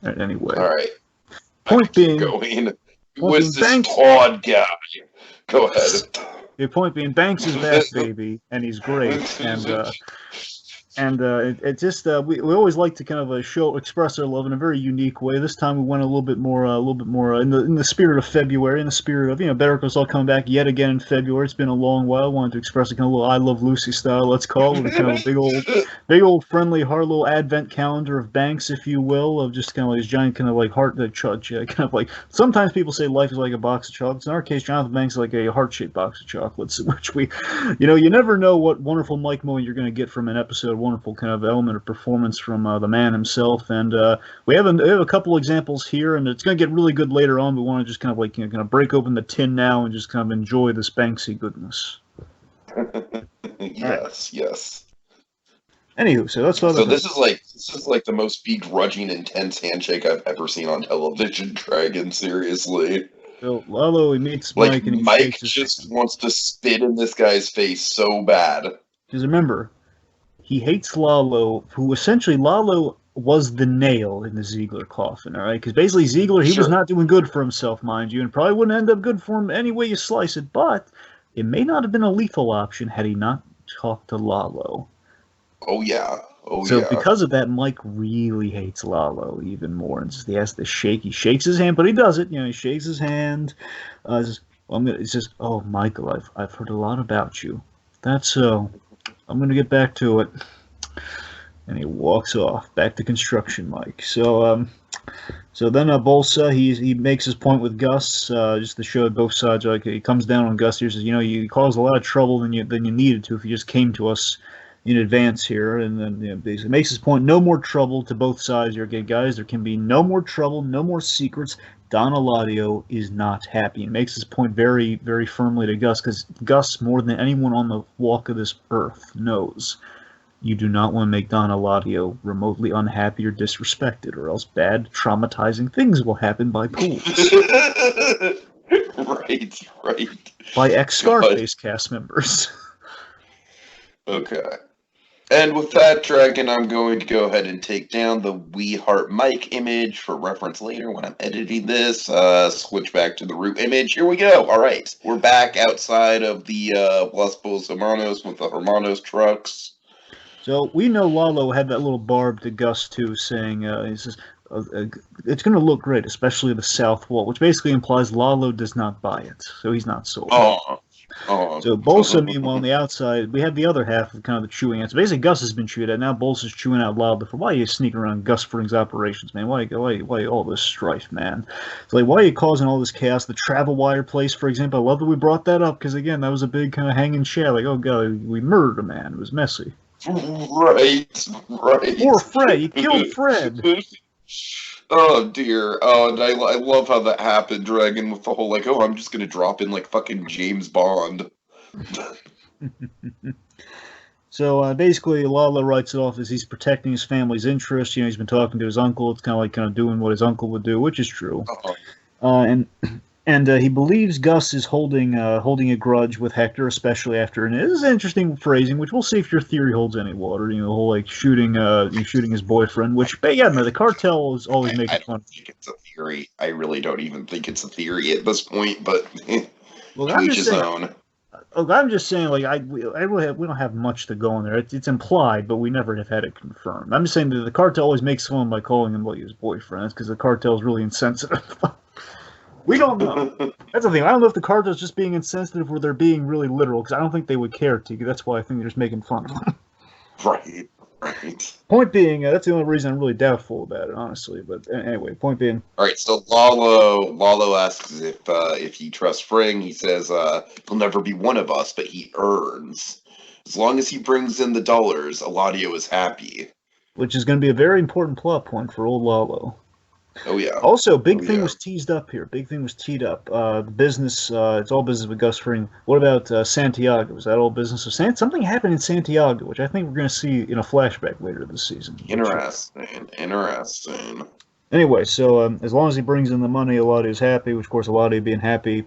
S2: Anyway.
S1: All right.
S2: Point being,
S1: going. Who is this Todd guy? Go ahead.
S2: The point being, Banks is back, baby, and he's great. And it just we always like to kind of express our love in a very unique way. This time we went a little bit more in the spirit of February, in the spirit of Better Call Saul coming back yet again in February. It's been a long while. I wanted to express a kind of little I Love Lucy style, let's call it, kind of a big old friendly heart, little advent calendar of Banks, if you will, of just kind of like this giant kind of like heart kind of like sometimes people say life is like a box of chocolates. In our case, Jonathan Banks is like a heart-shaped box of chocolates, which we, you never know what wonderful Mike moment you're going to get from an episode. Wonderful kind of element of performance from the man himself, and we have a couple examples here, and it's going to get really good later on. We want to just kind of like kind of break open the tin now and just kind of enjoy this Banksy goodness.
S1: Yes, yes.
S2: Anywho, so that's
S1: so this is like the most begrudging, intense handshake I've ever seen on television. Dragon, seriously.
S2: So Lalo, he meets
S1: like
S2: Mike, and he
S1: Mike just wants to spit in this guy's face so bad.
S2: Because remember, he hates Lalo, who essentially Lalo was the nail in the Ziegler coffin, all right? Because basically Ziegler, he was not doing good for himself, mind you, and probably wouldn't end up good for him any way you slice it, but it may not have been a lethal option had he not talked to Lalo.
S1: Oh, yeah.
S2: So because of that, Mike really hates Lalo even more, and he has to shake. He shakes his hand, but he does it. He shakes his hand. He says, "Oh, Michael, I've heard a lot about you. That's so. I'm gonna get back to it." And he walks off back to construction, Mike. So then Bolsa he makes his point with Gus, just to show both sides. Like he comes down on Gus here, says, you caused a lot of trouble than you needed to if you just came to us in advance here, and then basically makes his point. No more trouble to both sides here, okay, guys. There can be no more trouble, no more secrets. Don Eladio is not happy, and makes his point very, very firmly to Gus, because Gus, more than anyone on the walk of this earth, knows you do not want to make Don Eladio remotely unhappy or disrespected, or else bad, traumatizing things will happen by pools.
S1: Right.
S2: By ex-Scarface cast members.
S1: Okay. And with that, Dragon, I'm going to go ahead and take down the We Heart Mike image for reference later when I'm editing this. Switch back to the root image. Here we go. All right. We're back outside of the Los Buenos Hermanos with the Hermanos trucks.
S2: So we know Lalo had that little barb to Gus, too, saying, he says, it's going to look great, especially the south wall, which basically implies Lalo does not buy it, so he's not sold. So Bolsa, meanwhile, on the outside, we have the other half of kind of the chewing out. So basically, Gus has been chewed out. Now Bolsa's chewing out Lalo. Why are you sneaking around Gus Fring's operations, man? Why all this strife, man? It's like, why are you causing all this chaos? The travel wire place, for example, I love that we brought that up because, again, that was a big kind of hanging shad. Like, oh, God, we murdered a man. It was messy.
S1: Right.
S2: Poor Fred. You killed Fred.
S1: Oh dear. Oh, and I love how that happened, Dragon, with the whole like, oh, I'm just gonna drop in like fucking James Bond.
S2: So basically, Lalo writes it off as he's protecting his family's interests. He's been talking to his uncle. It's kind of doing what his uncle would do, which is true. And he believes Gus is holding a grudge with Hector, especially after. And this is interesting phrasing, which we'll see if your theory holds any water. The whole like shooting his boyfriend, which yeah, no, the cartel is always making fun.
S1: I don't think it's a theory. I really don't even think it's a theory at this point. But
S2: well, I'm just saying, like we don't have much to go in there. It's implied, but we never have had it confirmed. I'm just saying that the cartel always makes fun by calling him his boyfriend. That's because the cartel is really insensitive. We don't know. That's the thing. I don't know if the cartel's just being insensitive or they're being really literal, because I don't think they would care, Tiki. That's why I think they're just making fun of them.
S1: Right.
S2: Point being, that's the only reason I'm really doubtful about it, honestly. But anyway, point being.
S1: All right, so Lalo asks if he trusts Fring. He says he'll never be one of us, but he earns. As long as he brings in the dollars, Eladio is happy.
S2: Which is going to be a very important plot point for old Lalo.
S1: Oh yeah.
S2: Also, big thing was teased up here. Big thing was teed up. The business, it's all business with Gus Fring. What about Santiago? Is that all business of something happened in Santiago, which I think we're going to see in a flashback later this season.
S1: Interesting.
S2: Anyway, so as long as he brings in the money, Eladio's happy. Which, of course, Eladio being happy,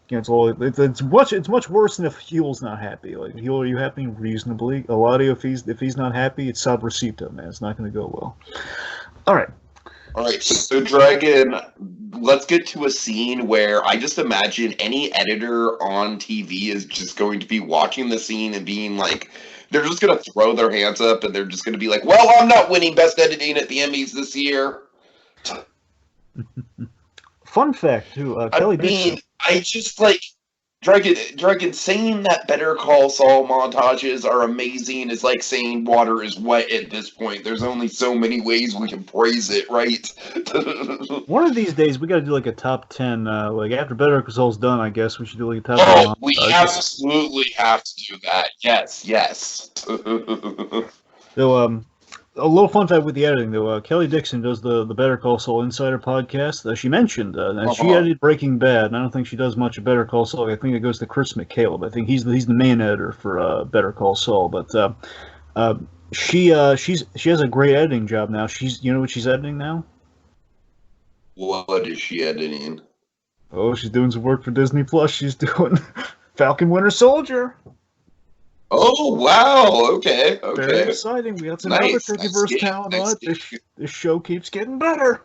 S2: it's much worse than if Huel's not happy. Like, Huel, are you happy reasonably? Eladio, if he's not happy, it's Sabrosito, man. It's not going to go well. All right,
S1: so Dragon, let's get to a scene where I just imagine any editor on TV is just going to be watching the scene and being like, they're just going to throw their hands up and they're just going to be like, well, I'm not winning Best Editing at the Emmys this year.
S2: Fun fact, too, Kelly Dixon.
S1: I just like... Dragon saying that Better Call Saul montages are amazing is like saying water is wet at this point. There's only so many ways we can praise it, right?
S2: One of these days, we got to do like a top 10. Like after Better Call Saul's done, I guess we should do like a top 10.
S1: We absolutely have to do that. Yes.
S2: So, a little fun fact with the editing, though. Kelly Dixon does the Better Call Saul Insider podcast. She mentioned that she edited Breaking Bad, and I don't think she does much of Better Call Saul. I think it goes to Chris McCaleb. I think he's the main editor for Better Call Saul. But she has a great editing job now. You know what she's editing now?
S1: What is she editing?
S2: Oh, she's doing some work for Disney Plus. She's doing Falcon Winter Soldier.
S1: Oh, wow. Okay.
S2: Very exciting. We got some other Turkeyverse talent on it. This show keeps getting better.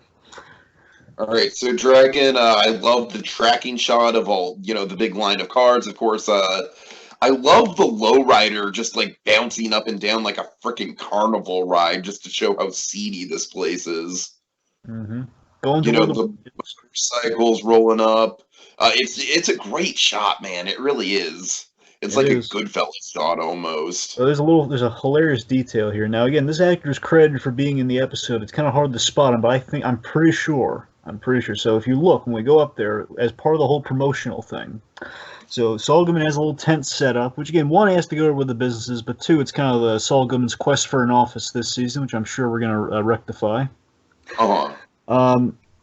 S1: All right. So, Dragon, I love the tracking shot of all, the big line of cards. Of course, I love the lowrider just like bouncing up and down like a freaking carnival ride just to show how seedy this place is.
S2: Mm-hmm.
S1: The motorcycles rolling up. It's a great shot, man. It really is. It's like a Goodfellas shot almost.
S2: So there's a hilarious detail here. Now again, this actor is credited for being in the episode. It's kind of hard to spot him, but I'm pretty sure. So if you look when we go up there as part of the whole promotional thing, so Saul Goodman has a little tent set up, which again, one, he has to go over with the businesses, but two, it's kind of the Saul Goodman's quest for an office this season, which I'm sure we're going to rectify.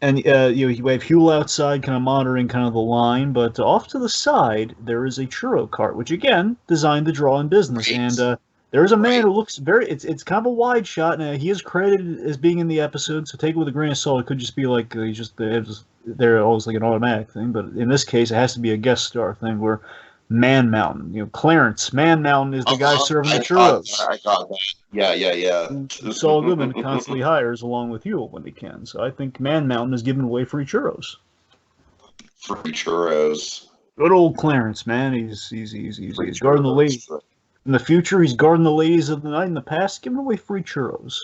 S2: And you have Huel outside kind of monitoring kind of the line, but off to the side, there is a churro cart, which, again, designed to draw in business. Right. And there is a man who looks it's kind of a wide shot, and he is credited as being in the episode, so take it with a grain of salt. It could just be like they're always like an automatic thing, but in this case, it has to be a guest star thing where Man Mountain, Clarence Man Mountain is the guy serving the churros.
S1: I got that. Yeah.
S2: Saul Goodman constantly hires along with Huel when he can. So I think Man Mountain is giving away free churros.
S1: Free churros.
S2: Good old Clarence, man. He's guarding the ladies. In the future, he's guarding the ladies of the night. In the past, giving away free churros.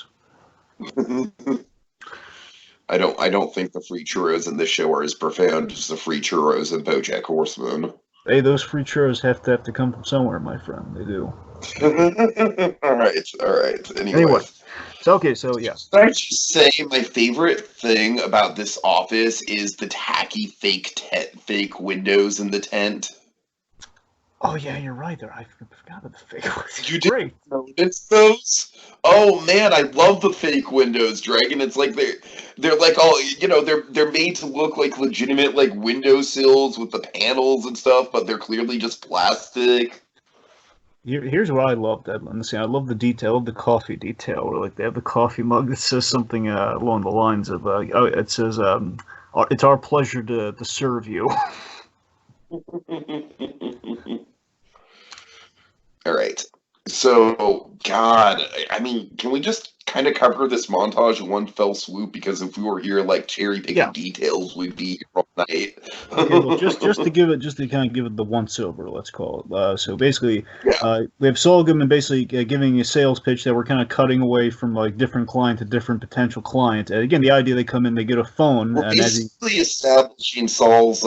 S1: I don't think the free churros in this show are as profound as the free churros in BoJack Horseman.
S2: Hey, those free churros have to come from somewhere, my friend. They do.
S1: All right.
S2: Anyway,
S1: Anyways,
S2: so yeah.
S1: can I just say my favorite thing about this office is the tacky fake windows in the tent.
S2: Oh yeah, you're right. There, I forgot about the fake ones.
S1: You
S2: Great.
S1: didn't notice those? Oh man, I love the fake windows, Dragon. It's like they're like all they're made to look like legitimate like windowsills with the panels and stuff, but they're clearly just plastic.
S2: Here's what I love, Edlin. See, I love the detail of the coffee detail. Where like they have the coffee mug that says something along the lines of, it says, "It's our pleasure to serve you."
S1: All right. So, God, I mean, can we just kind of cover this montage in one fell swoop? Because if we were here, like cherry picking
S2: Yeah.
S1: details, we'd be here all night.
S2: Okay, well, just to kind of give it the once over, let's call it. So basically, we have Saul Goodman basically giving a sales pitch that we're kind of cutting away from like different client to different potential client. And again, the idea they come in, they get a phone,
S1: We're
S2: and
S1: basically establishing Saul's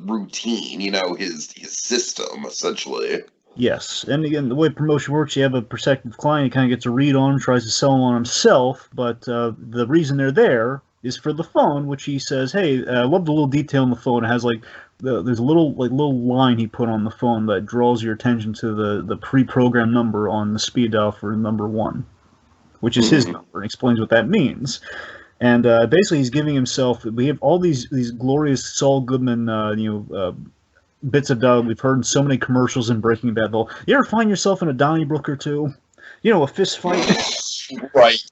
S1: routine, his system, essentially.
S2: yes, and again, the way promotion works, you have a prospective client, he kind of gets a read on him, tries to sell him on himself, but the reason they're there is for the phone, which he says, hey, I love the little detail on the phone. It has like there's a little line he put on the phone that draws your attention to the pre-programmed number on the speed dial for number 1, which is his number, and explains what that means. And basically, he's giving himself. We have all these glorious Saul Goodman, bits of dialogue we've heard in so many commercials in Breaking Bad. Though, you ever find yourself in a Donnybrook or two? A fist fight.
S1: Right.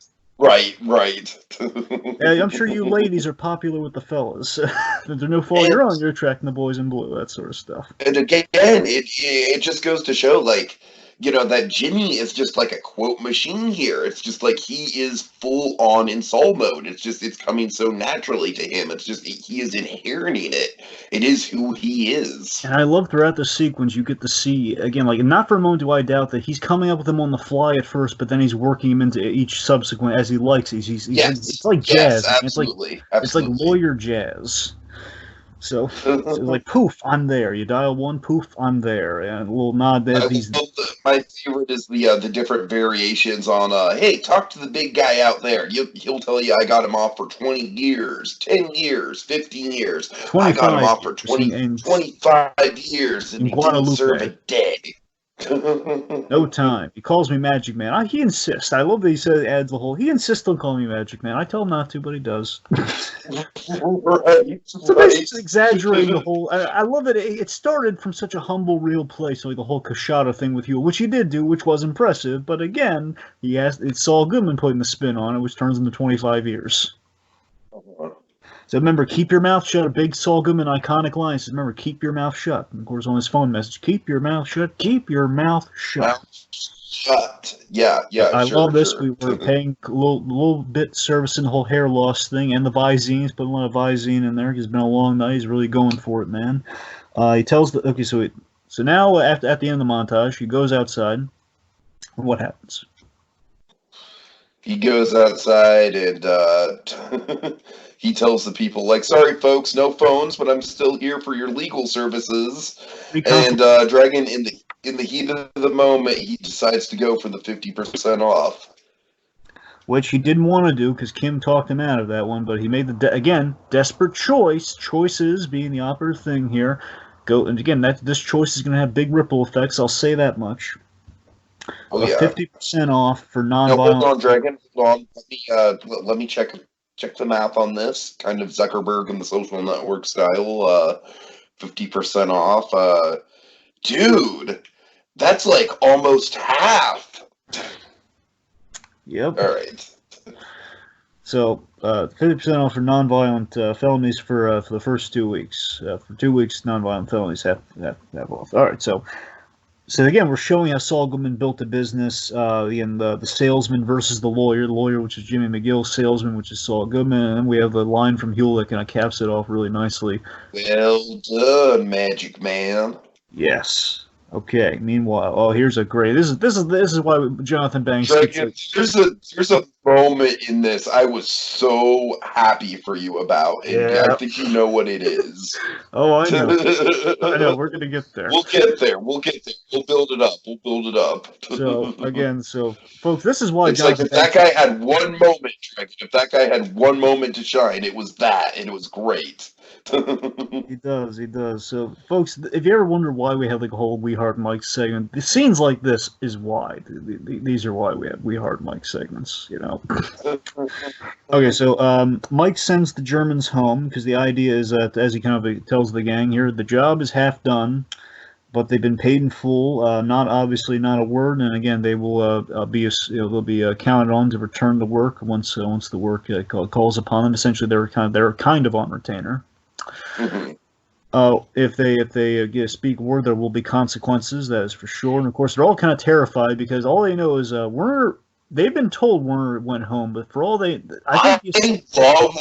S2: Yeah, I'm sure you ladies are popular with the fellas. There's no fault of your own. You're attracting the boys in blue, that sort of stuff.
S1: And again, it just goes to show, like, that Jimmy is just like a quote machine here. It's just like he is full on in Saul mode. It's coming so naturally to him. It's just he is inheriting it. It is who he is.
S2: And I love throughout the sequence you get to see, again, like, not for a moment do I doubt that he's coming up with them on the fly at first, but then he's working him into each subsequent as he likes. It's like jazz.
S1: Absolutely.
S2: It's like lawyer jazz. So it's like, poof, I'm there. You dial 1, poof, I'm there. And a little nod there.
S1: My favorite is the different variations on, hey, talk to the big guy out there. He'll tell you I got him off for 20 years, 10 years, 15 years. I got him off for 25 years, and he didn't serve a day.
S2: No time. He calls me Magic Man. He insists. I love that he adds the whole, he insists on calling me Magic Man. I tell him not to, but he does.
S1: Right.
S2: So basically exaggerating the whole, I love it. It started from such a humble, real place, like the whole Kashada thing with you, which he did do, which was impressive, but again, it's Saul Goodman putting the spin on it, which turns into 25 years. So remember, keep your mouth shut. A big Saul Goodman iconic line says, remember, keep your mouth shut. And of course, on his phone message, keep your mouth shut. Keep your mouth shut.
S1: Yeah.
S2: I love this. We were paying a little bit servicing the whole hair loss thing and the Visines. Put a lot of Visine in there. It's been a long night. He's really going for it, man. He tells so now at the end of the montage, he goes outside. What happens?
S1: He goes outside and he tells the people, like, sorry, folks, no phones, but I'm still here for your legal services. And Dragon, in the heat of the moment, he decides to go for the 50% off.
S2: Which he didn't want to do because Kim talked him out of that one, but he made again, desperate choice. Choices being the operative thing here. And again, this choice is going to have big ripple effects, I'll say that much. 50% off for non-violent.
S1: Hold on, Dragon. Hold on. Let me check the math on this. Kind of Zuckerberg and the social network style. 50% off. Dude, that's like almost half.
S2: Yep.
S1: All right.
S2: So 50% off for non-violent felonies for the first 2 weeks. For 2 weeks, non-violent felonies have off. All right. So again, we're showing how Saul Goodman built a business. In the salesman versus the lawyer, which is Jimmy McGill, salesman, which is Saul Goodman, and then we have the line from Huel that kind of caps it off really nicely.
S1: Well done, Magic Man.
S2: Yes. Okay. Meanwhile, oh, here's a great. This is why Jonathan Banks gets
S1: Dragon,
S2: it.
S1: there's a moment in this I was so happy for you about, and I
S2: Yeah.
S1: think you know what it is.
S2: Oh, I know. I know. We're gonna get there.
S1: We'll get there. We'll get there. We'll build it up. We'll build it up.
S2: So again, folks, this is why
S1: It's like
S2: Jonathan
S1: if that
S2: Banks.
S1: guy had one moment, Dragon, if that guy had one moment to shine, it was that, and it was great.
S2: He does, he does. So, folks, if you ever wonder why we have like a whole We Heart Mike segment, the scenes like this is why. These are why we have We Heart Mike segments, you know. Okay, so Mike sends the Germans home because the idea is that, as he kind of tells the gang here, the job is half done, but they've been paid in full. Not obviously not a word, and again, they will they'll be counted on to return to work once the work calls upon them. Essentially, they're kind of on retainer. If they speak a word, there will be consequences. That is for sure. And of course, they're all kind of terrified because all they know is Werner. They've been told Werner went home, but for all I
S1: love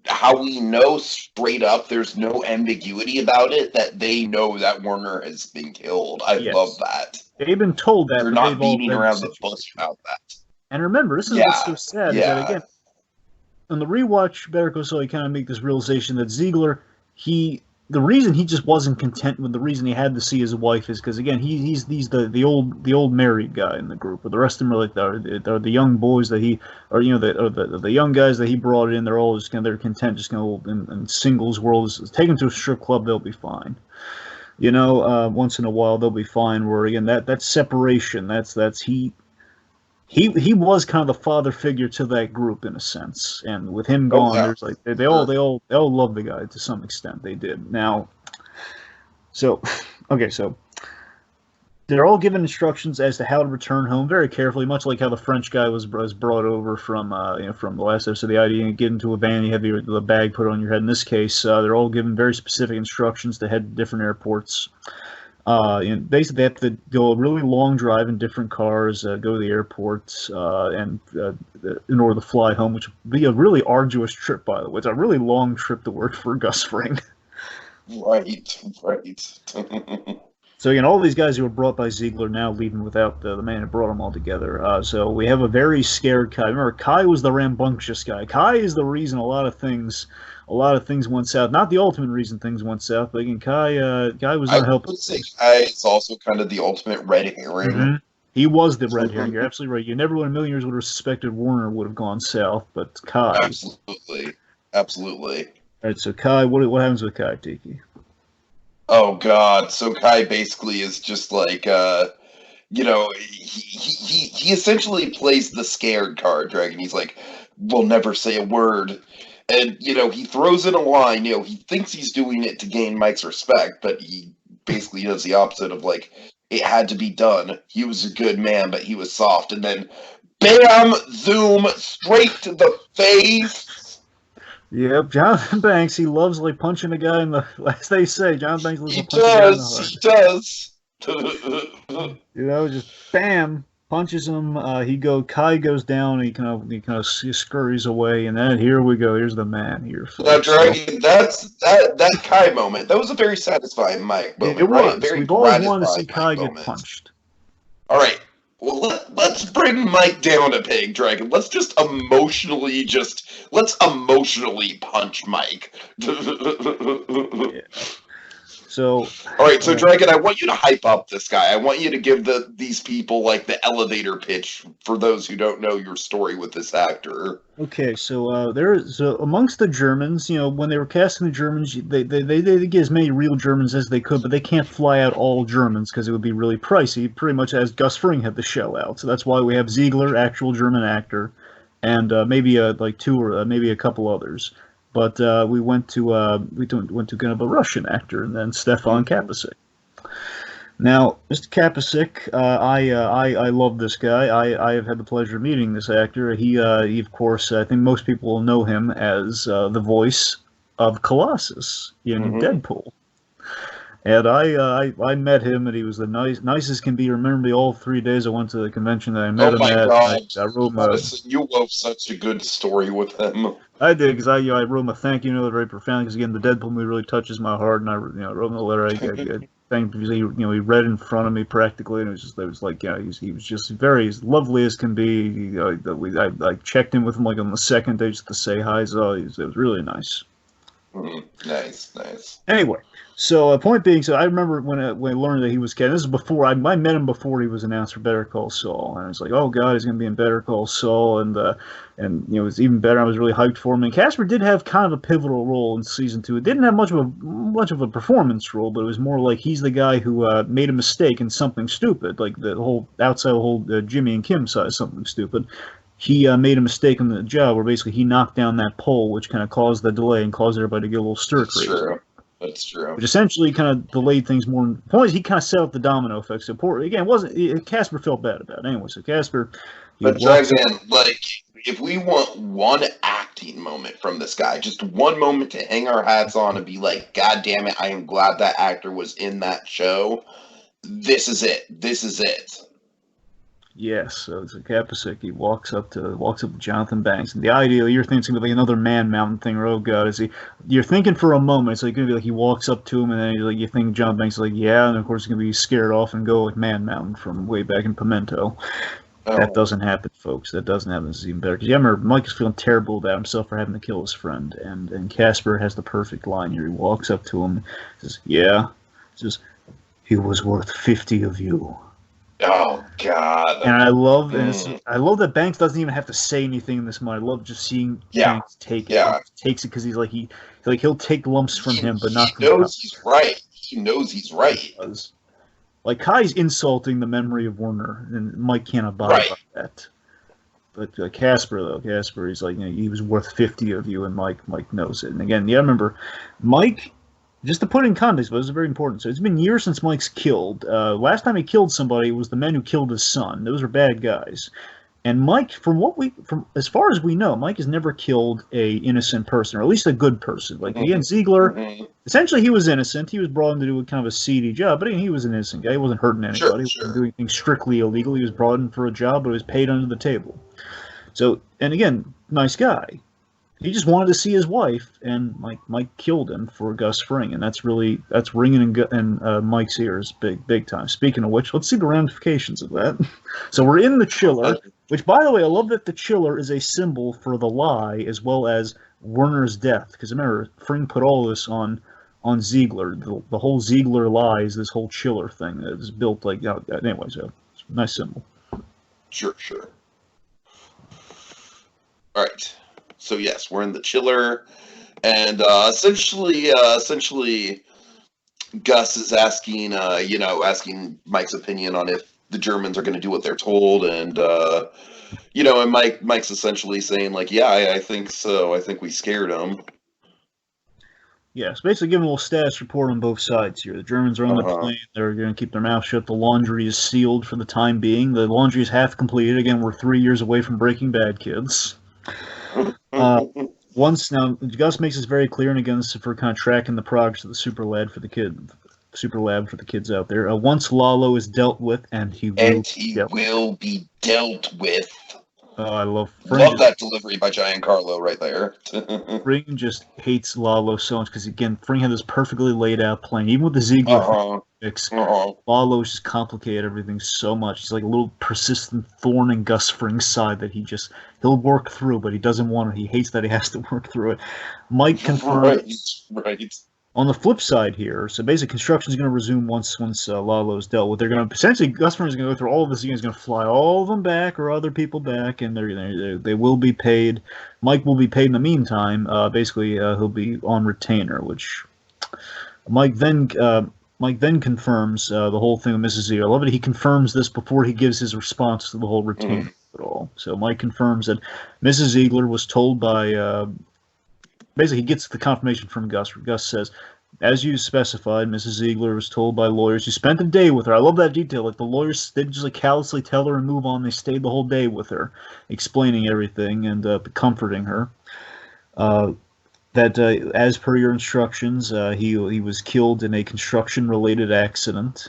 S1: how we know straight up. There's no ambiguity about it that they know that Werner has been killed. I love that.
S2: They've been told that.
S1: They're not beating around the bush about that.
S2: And remember, this is what's so sad is that again. On the rewatch, Better Call Saul, you kind of make this realization that Ziegler, the reason he just wasn't content with the reason he had to see his wife is because again he's the old married guy in the group, or the rest of them are like the young boys that he, or the young guys that he brought in. They're all just they're content just in singles world. Take them to a strip club, they'll be fine. Once in a while they'll be fine. Where again that separation, that's he was kind of the father figure to that group in a sense, and with him gone, there's like they all love the guy to some extent. They did. Now, so they're all given instructions as to how to return home very carefully, much like how the French guy was brought over from the last episode. The idea get into a van, you have the bag put on your head. In this case, they're all given very specific instructions to head to different airports. Basically, they have to go a really long drive in different cars, go to the airports, and in order to fly home, which would be a really arduous trip, by the way. It's a really long trip to work for Gus Fring.
S1: Right.
S2: So again, all these guys who were brought by Ziegler now leaving without the man who brought them all together. So we have a very scared Kai. Remember, Kai was the rambunctious guy. Kai is the reason a lot of things went south. Not the ultimate reason things went south, but again, Kai was not helping.
S1: I would say Kai is also kind of the ultimate red herring.
S2: Mm-hmm. He was the red herring. You're absolutely right. You never in a million years would have suspected Warner would have gone south, but Kai.
S1: Absolutely.
S2: All right, so Kai, what happens with Kai, Tiki?
S1: Oh God! So Kai basically is just like, he essentially plays the scared card, Dragon. He's like, we'll never say a word. And, he throws in a line, he thinks he's doing it to gain Mike's respect, but he basically does the opposite of, like, it had to be done. He was a good man, but he was soft. And then, bam, zoom, straight to the face.
S2: Yep, Jonathan Banks, he loves, like, punching a guy in the, as they say, Jonathan Banks loves punching a guy in the heart.
S1: He does.
S2: Just bam. Punches him. Kai goes down. And he kind of scurries away, and then here we go. Here's the man here.
S1: Now, Dragon, that Kai moment. That was a very satisfying Mike moment.
S2: It was.
S1: Very
S2: We've always wanted to see Kai get punched.
S1: All right. Well, let's bring Mike down a peg, Dragon. Let's emotionally punch Mike.
S2: Yeah. So,
S1: all right, so Dragon, I want you to hype up this guy. I want you to give these people like the elevator pitch for those who don't know your story with this actor.
S2: Okay, so amongst the Germans, when they were casting the Germans, they get as many real Germans as they could, but they can't fly out all Germans because it would be really pricey. Pretty much as Gus Fring had to shell out. So that's why we have Ziegler, actual German actor, and maybe two or maybe a couple others. But we went to kind of a Russian actor, and then Stefan Kapusek. Now, Mr. Kapusek, I love this guy. I have had the pleasure of meeting this actor. He of course, I think most people will know him as the voice of Colossus in Deadpool. And I met him, and he was the nicest can be. Remember me all 3 days I went to the convention that I met him at.
S1: God.
S2: I wrote
S1: you wove such a good story with him.
S2: I did, because I wrote him a thank you note very profound, because again, the Deadpool movie really touches my heart, and I wrote him a letter. thing because he read in front of me practically, and it was like, he was just very as lovely as can be. I checked in with him like on the second day just to say hi. So it was really nice.
S1: Nice.
S2: Anyway, so point being, so I remember when I learned that he was Ken. This is before I met him before he was announced for Better Call Saul, and I was like, oh god, he's going to be in Better Call Saul, and it was even better. I was really hyped for him. And Casper did have kind of a pivotal role in season 2. It didn't have much of a performance role, but it was more like he's the guy who made a mistake in something stupid, like the whole Jimmy and Kim side of something stupid. He made a mistake in the job where basically he knocked down that pole, which kind of caused the delay and caused everybody to get a little stir crazy.
S1: That's true.
S2: Which essentially kind of delayed things more. The point is, he kind of set up the domino effect. So Casper felt bad about it anyway. So Casper,
S1: but drives in, like, if we want one acting moment from this guy, just one moment to hang our hats on and be like, God damn it, I am glad that actor was in that show. This is it.
S2: Yes, so it's like Kapusek. He walks up to Jonathan Banks, and the idea you're thinking of like another Man Mountain thing, or oh god, you're thinking for a moment it's like gonna be like he walks up to him, and then you think John Banks is like yeah, and of course he's gonna be scared off and go like Man Mountain from way back in Pimento. Oh. That doesn't happen, folks. That doesn't happen. This is even better because you remember Mike is feeling terrible about himself for having to kill his friend, and Casper has the perfect line here. He walks up to him, says, "Yeah," says, "He was worth 50 of you."
S1: Oh God!
S2: And I love that Banks doesn't even have to say anything in this moment. I love just seeing Banks take it.
S1: Yeah.
S2: He takes it because he'll take lumps from him, but not from
S1: He knows he's right. He knows he's right.
S2: Like Kai's insulting the memory of Werner, and Mike can't abide by that. But Casper, he's like, he was worth 50 of you, and Mike knows it. And again, remember, Mike. Just to put in context, but it's very important. So it's been years since Mike's killed. Last time he killed somebody was the men who killed his son. Those are bad guys. And Mike, from as far as we know, Mike has never killed a innocent person, or at least a good person. Like again, Ziegler, essentially he was innocent. He was brought in to do a kind of a seedy job, but he was an innocent guy. He wasn't hurting anybody. He wasn't doing things strictly illegal. He was brought in for a job, but he was paid under the table. So, and again, nice guy. He just wanted to see his wife, and Mike killed him for Gus Fring, and that's ringing in Mike's ears big time. Speaking of which, let's see the ramifications of that. So we're in the chiller, which, by the way, I love that the chiller is a symbol for the lie as well as Werner's death, because remember, Fring put all this on Ziegler. The whole Ziegler lie is this whole chiller thing that is built like anyway. So it's a nice symbol.
S1: Sure. All right. So yes, we're in the chiller, and essentially, Gus is asking Mike's opinion on if the Germans are going to do what they're told, and and Mike's essentially saying like, yeah, I think so. I think we scared them.
S2: Yeah, so basically giving a little status report on both sides here. The Germans are on the plane. They're going to keep their mouth shut. The laundry is sealed for the time being. The laundry is half completed. Again, we're 3 years away from Breaking Bad, kids. Once now, Gus makes this very clear, and again, this is for kind of tracking the progress of the super lab for the kids out there. Once Lalo is dealt with, and he will be dealt with. I love
S1: that delivery by Giancarlo right there.
S2: Fring just hates Lalo so much because again, Fring had this perfectly laid out plan, even with the Ziegler fix. Lalo's just complicated everything so much. He's like a little persistent thorn in Gus Fring's side that he'll work through, but he doesn't want it. He hates that he has to work through it. Mike confirms. Right. On the flip side here, so basically construction is going to resume once Lalo's dealt with. They're going to essentially Gus Fring is going to go through all of this. He's going to fly all of them back or other people back, and they will be paid. Mike will be paid in the meantime. Basically, he'll be on retainer, which Mike then confirms the whole thing with Mrs. Ziegler. I love it. He confirms this before he gives his response to the whole retainer at all. So Mike confirms that Mrs. Ziegler was told by. Basically, he gets the confirmation from Gus. Gus says, as you specified, Mrs. Ziegler was told by lawyers. You spent a day with her. I love that detail. Like, the lawyers didn't just callously tell her and move on. They stayed the whole day with her, explaining everything and comforting her. That as per your instructions, he was killed in a construction-related accident.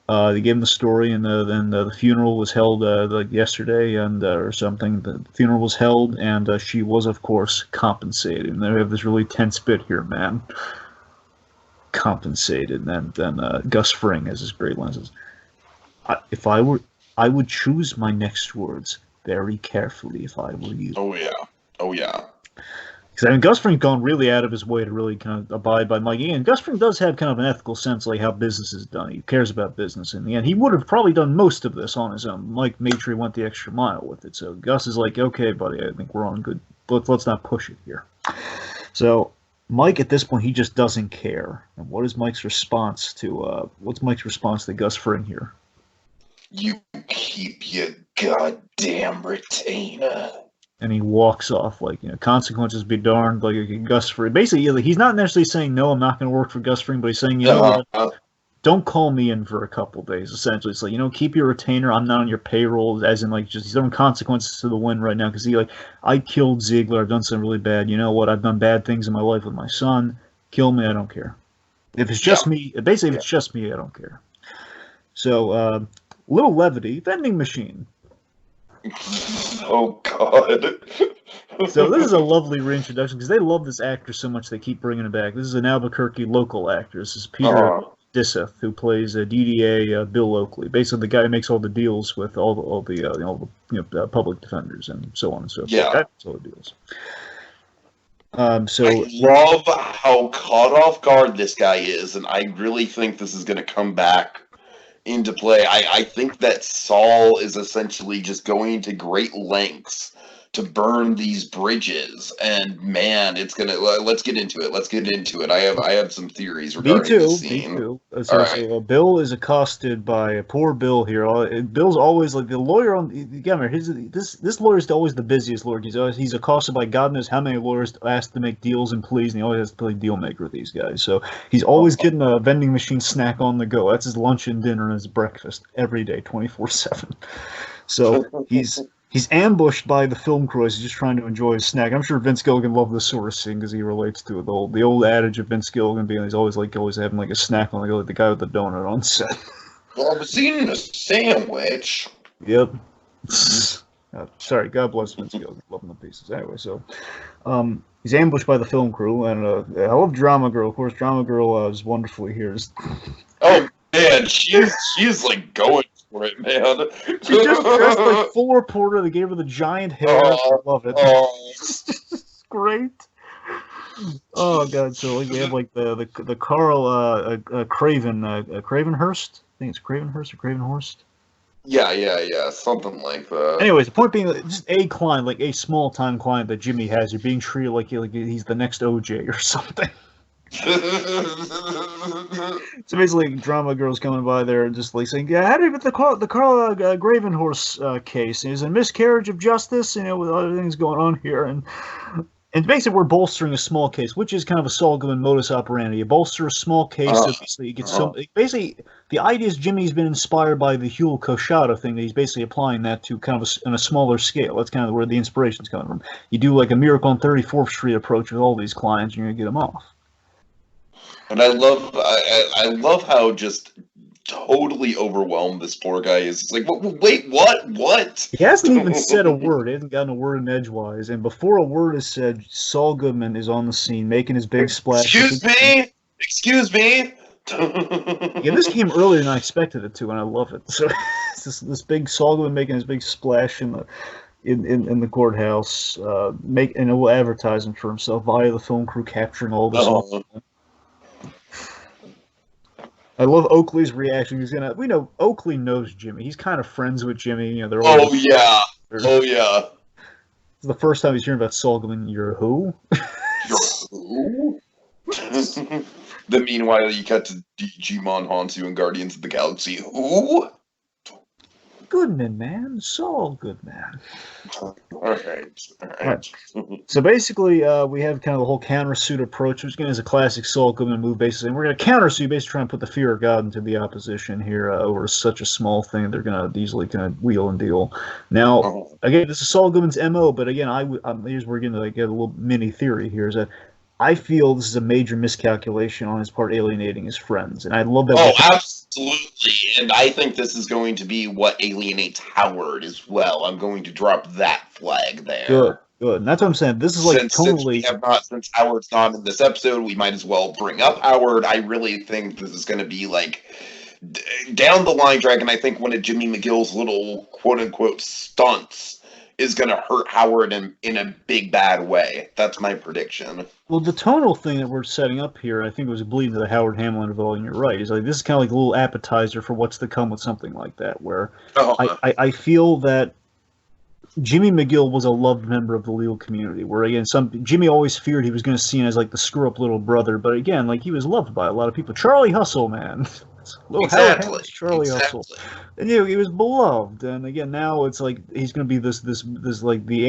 S2: They gave him the story, and then the funeral was held like yesterday, and or something. The funeral was held, and she was, of course, compensated. And they have this really tense bit here, man. compensated. And then Gus Fring has his great lenses. If I were, I would choose my next words very carefully if I were you.
S1: Oh yeah. Oh yeah.
S2: Because I mean, Gus Fring's gone really out of his way to really kind of abide by Mike. And Gus Fring does have kind of an ethical sense, like how business is done. He cares about business in the end. He would have probably done most of this on his own. Mike made sure he went the extra mile with it. So Gus is like, okay, buddy, I think we're on good. Let's not push it here. So Mike, at this point, he just doesn't care. And what is Mike's response to? What's Mike's response to Gus Fring here?
S1: You keep your goddamn retainer.
S2: And he walks off like, consequences be darned, like Gus Fring. Basically, he's not necessarily saying, no, I'm not going to work for Gus Fring, but he's saying, don't call me in for a couple days, essentially. It's like, keep your retainer. I'm not on your payroll, as in, like, just he's throwing consequences to the wind right now because I killed Ziegler. I've done something really bad. You know what? I've done bad things in my life with my son. Kill me. I don't care. If it's just me, basically, if it's just me, I don't care. So, little levity, vending machine.
S1: Oh God!
S2: So this is a lovely reintroduction because they love this actor so much they keep bringing him back. This is an Albuquerque local actor. This is Peter Disseth, who plays DDA Bill Oakley, basically the guy who makes all the deals with all the public defenders and so on and so forth.
S1: Yeah,
S2: that's all the deals. So
S1: I love how caught off guard this guy is, and I really think this is going to come back into play. I think that Saul is essentially just going to great lengths to burn these bridges, and man, it's gonna. Let's get into it. I have some theories regarding this scene.
S2: Me too. So Bill is accosted by poor Bill here. Bill's always like the lawyer on. This lawyer is always the busiest lawyer. He's accosted by God knows how many lawyers asked to make deals and pleas, and he always has to play deal maker with these guys. So he's always getting a vending machine snack on the go. That's his lunch and dinner and his breakfast every day, 24/7. So He's ambushed by the film crew as he's just trying to enjoy his snack. I'm sure Vince Gilligan loved this sort of scene because he relates to it. The old adage of Vince Gilligan being he's always having like a snack on the go, like the guy with the donut on set.
S1: Well, I was eating a sandwich.
S2: Yep. Sorry, God bless Vince Gilligan. Love him to pieces. Anyway, so he's ambushed by the film crew, and I love Drama Girl. Of course, Drama Girl is wonderfully here.
S1: Oh man, she's like going for it, man.
S2: She just dressed like full reporter. They gave her the giant hair. I love it. It's great. Oh god! So like we have like the Carl Craven Cravenhurst. I think it's Cravenhurst or Cravenhorst.
S1: Yeah, something like that.
S2: Anyways, the point being, just a client, like a small time client that Jimmy has, you're being treated like he's the next OJ or something. So basically, Drama Girl's coming by there and just like saying, "Yeah, how did the Carl Gravenhorse case is a miscarriage of justice, with other things going on here, and basically we're bolstering a small case, which is kind of a Saul Goodman modus operandi. You bolster a small case, so basically you get basically the idea is Jimmy's been inspired by the Huel Cochado thing that he's basically applying that to kind of on a smaller scale. That's kind of where the inspiration's coming from. You do like a Miracle on 34th Street approach with all these clients, and you're gonna get them off."
S1: And I love how just totally overwhelmed this poor guy is. It's like, wait, what?
S2: He hasn't even said a word. He hasn't gotten a word in edgewise. And before a word is said, Saul Goodman is on the scene, making his big splash.
S1: Excuse me.
S2: Yeah, this came earlier than I expected it to, and I love it. So this big Saul Goodman making his big splash in the courthouse, making a little advertising for himself via the film crew, capturing all this. I love Oakley's reaction. We know Oakley knows Jimmy. He's kind of friends with Jimmy. They're all.
S1: Oh yeah.
S2: It's the first time he's hearing about Saul Goodman. You're who?
S1: You're who? Then meanwhile, you cut to Digimon Hansu and Guardians of the Galaxy. Who?
S2: Goodman, man. Saul Goodman.
S1: All right.
S2: So basically, we have kind of the whole countersuit approach, which again is a classic Saul Goodman move. Basically, we're going to countersuit, basically trying to put the fear of God into the opposition here over such a small thing that they're going to easily kind of wheel and deal. Now, again, this is Saul Goodman's MO, but again, here's where we're going to get a little mini theory here: is that I feel this is a major miscalculation on his part, alienating his friends, and I love that.
S1: Oh, absolutely, and I think this is going to be what alienates Howard as well. I'm going to drop that flag there.
S2: Good. Good. And that's what I'm saying. This is like
S1: Since we
S2: totally.
S1: have not, since Howard's not in this episode, we might as well bring up Howard. I really think this is going to be like down the line drag, and I think one of Jimmy McGill's little quote unquote stunts is going to hurt Howard in a big bad way. That's my prediction.
S2: Well, the tonal thing that we're setting up here, I think, was bleeding to the Howard Hamlin of all, and you're right. Is like this is kind of like a little appetizer for what's to come with something like that, where I feel that Jimmy McGill was a loved member of the legal community. Where again, Jimmy always feared he was going to see him as like the screw up little brother, but again, like he was loved by a lot of people. Charlie Hustle, man.
S1: Exactly.
S2: Charlie Hustle, and he was beloved. And again, now it's like he's going to be this like the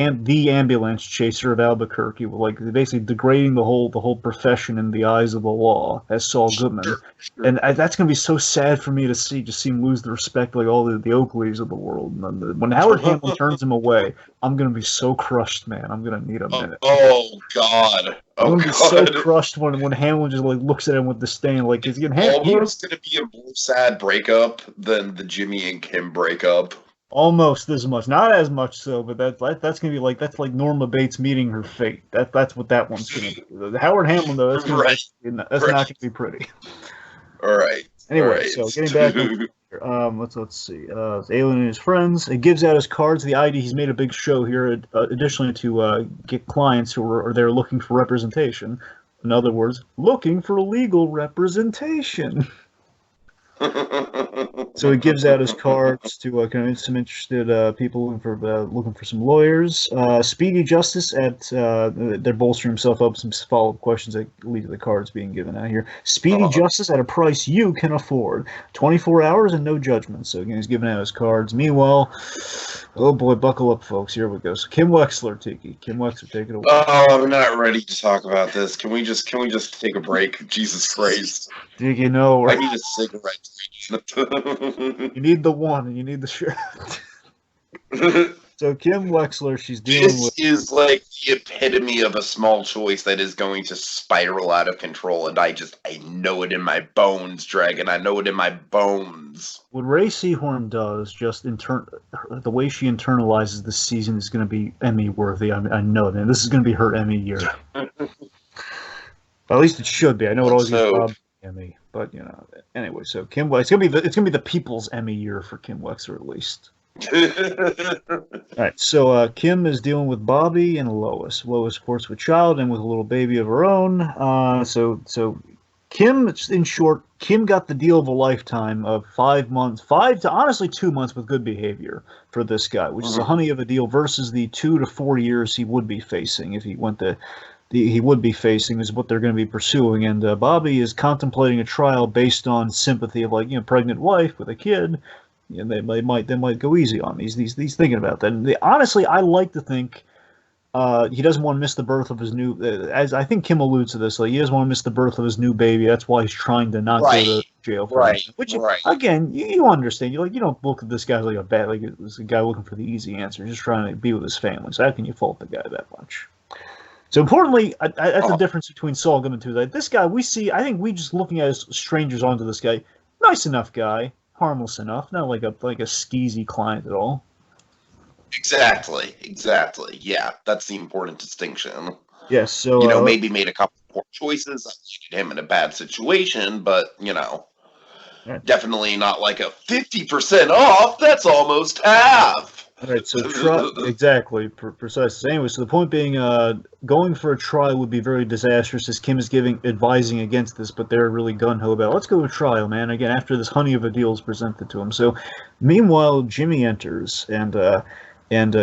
S2: ambulance chaser of Albuquerque, with like basically degrading the whole profession in the eyes of the law as Saul Goodman.
S1: Sure.
S2: And that's going to be so sad for me to see him lose the respect like all the Oakleys of the world. And when Howard Hamlin turns him away, I'm going to be so crushed, man. I'm going to need a minute.
S1: Oh God.
S2: I'm gonna be so crushed when Hamlin just like looks at him with disdain, like he's getting
S1: almost gonna be a more sad breakup than the Jimmy and Kim breakup.
S2: Almost this much, not as much so, but that's gonna be that's like Norma Bates meeting her fate. That's what that one's gonna be. The Howard Hamlin though, that's not gonna be pretty.
S1: All right.
S2: Anyway,
S1: all right.
S2: So getting back. Let's see. Alien and his friends. It gives out his cards. The ID. He's made a big show here. Additionally, to get clients who are there looking for representation. In other words, looking for legal representation. So he gives out his cards to convince some interested people looking for some lawyers. Speedy Justice they're bolstering himself up with some follow-up questions that lead to the cards being given out here. Speedy Justice at a price you can afford. 24 hours and no judgment. So again, he's giving out his cards. Meanwhile, oh boy, buckle up, folks. Here we go. So Kim Wexler, Tiki. Kim Wexler, take it away.
S1: Oh, I'm not ready to talk about this. Can we just take a break? Jesus Christ.
S2: Tiki, no.
S1: I need a cigarette.
S2: You need the one, and you need the shirt. So Kim Wexler, she's dealing with.
S1: This is like the epitome of a small choice that is going to spiral out of control, and I know it in my bones, Dragon. I know it in my bones.
S2: What Ray Seahorn does, the way she internalizes this season is going to be Emmy worthy. I know that this is going to be her Emmy year. At least it should be. I know it always gets Bob Emmy, but anyway. So Kim, it's gonna be the people's Emmy year for Kim Wexler at least. All right, so Kim is dealing with Bobby and Lois. Lois, of course, with child and with a little baby of her own. So Kim, in short, Kim got the deal of a lifetime of 5 months, 5 to honestly 2 months with good behavior for this guy, which is a honey of a deal versus the 2 to 4 years he would be facing if he went to. He would be facing is what they're going to be pursuing, and Bobby is contemplating a trial based on sympathy of pregnant wife with a kid. They might go easy on these thinking about that. And honestly, I like to think he doesn't want to miss the birth of his new. As I think Kim alludes to this, like he doesn't want to miss the birth of his new baby. That's why he's trying to not go to jail for it. Which again, you understand. You don't look at this guy like this guy looking for the easy answer. He's just trying to be with his family. So how can you fault the guy that much? So importantly, that's the difference between Saul Goodman too. Like this guy, I think we just looking at as strangers onto this guy, nice enough guy, harmless enough, not like a skeezy client at all.
S1: Exactly. Yeah, that's the important distinction.
S2: Yes. So
S1: maybe made a couple poor choices that landed him in a bad situation, but definitely not like a 50% off. That's almost half.
S2: All right, so exactly, precisely. Anyway, so the point being, going for a trial would be very disastrous, as Kim is advising against this, but they're really gun-ho about, let's go to trial, man, again, after this honey of a deal is presented to him. So, meanwhile, Jimmy enters, and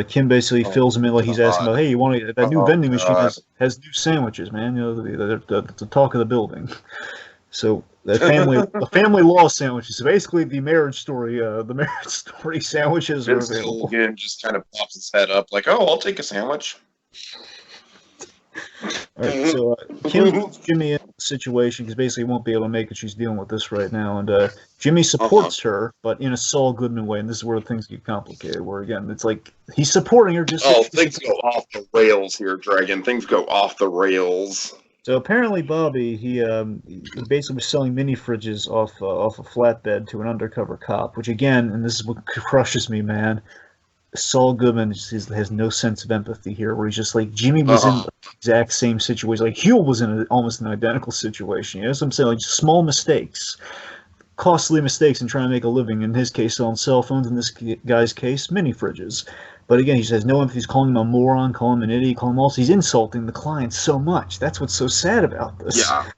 S2: Kim basically fills him in like he's asking about, hey, you want that new vending machine has new sandwiches, man, the talk of the building. So the family law sandwiches. So basically, the marriage story sandwiches are available.
S1: Again, just kind of pops his head up, like, "Oh, I'll take a sandwich."
S2: All right, so Kim puts Jimmy in the situation because basically he won't be able to make it. She's dealing with this right now, and Jimmy supports her, but in a Saul Goodman way. And this is where things get complicated. Where again, it's like he's supporting her.
S1: Things go off the rails here, Dragon. Things go off the rails.
S2: So apparently, Bobby, he basically was selling mini fridges off a flatbed to an undercover cop. Which again, and this is what crushes me, man. Saul Goodman has no sense of empathy here, where he's just like, Jimmy was in the exact same situation. Like, Huel was in almost an identical situation. You know what I'm saying? Like, small mistakes, costly mistakes in trying to make a living. In his case, selling cell phones. In this guy's case, mini fridges. But again, he just has no empathy. He's calling him a moron, calling him an idiot, calling him also. He's insulting the client so much. That's what's so sad about this.
S1: Yeah.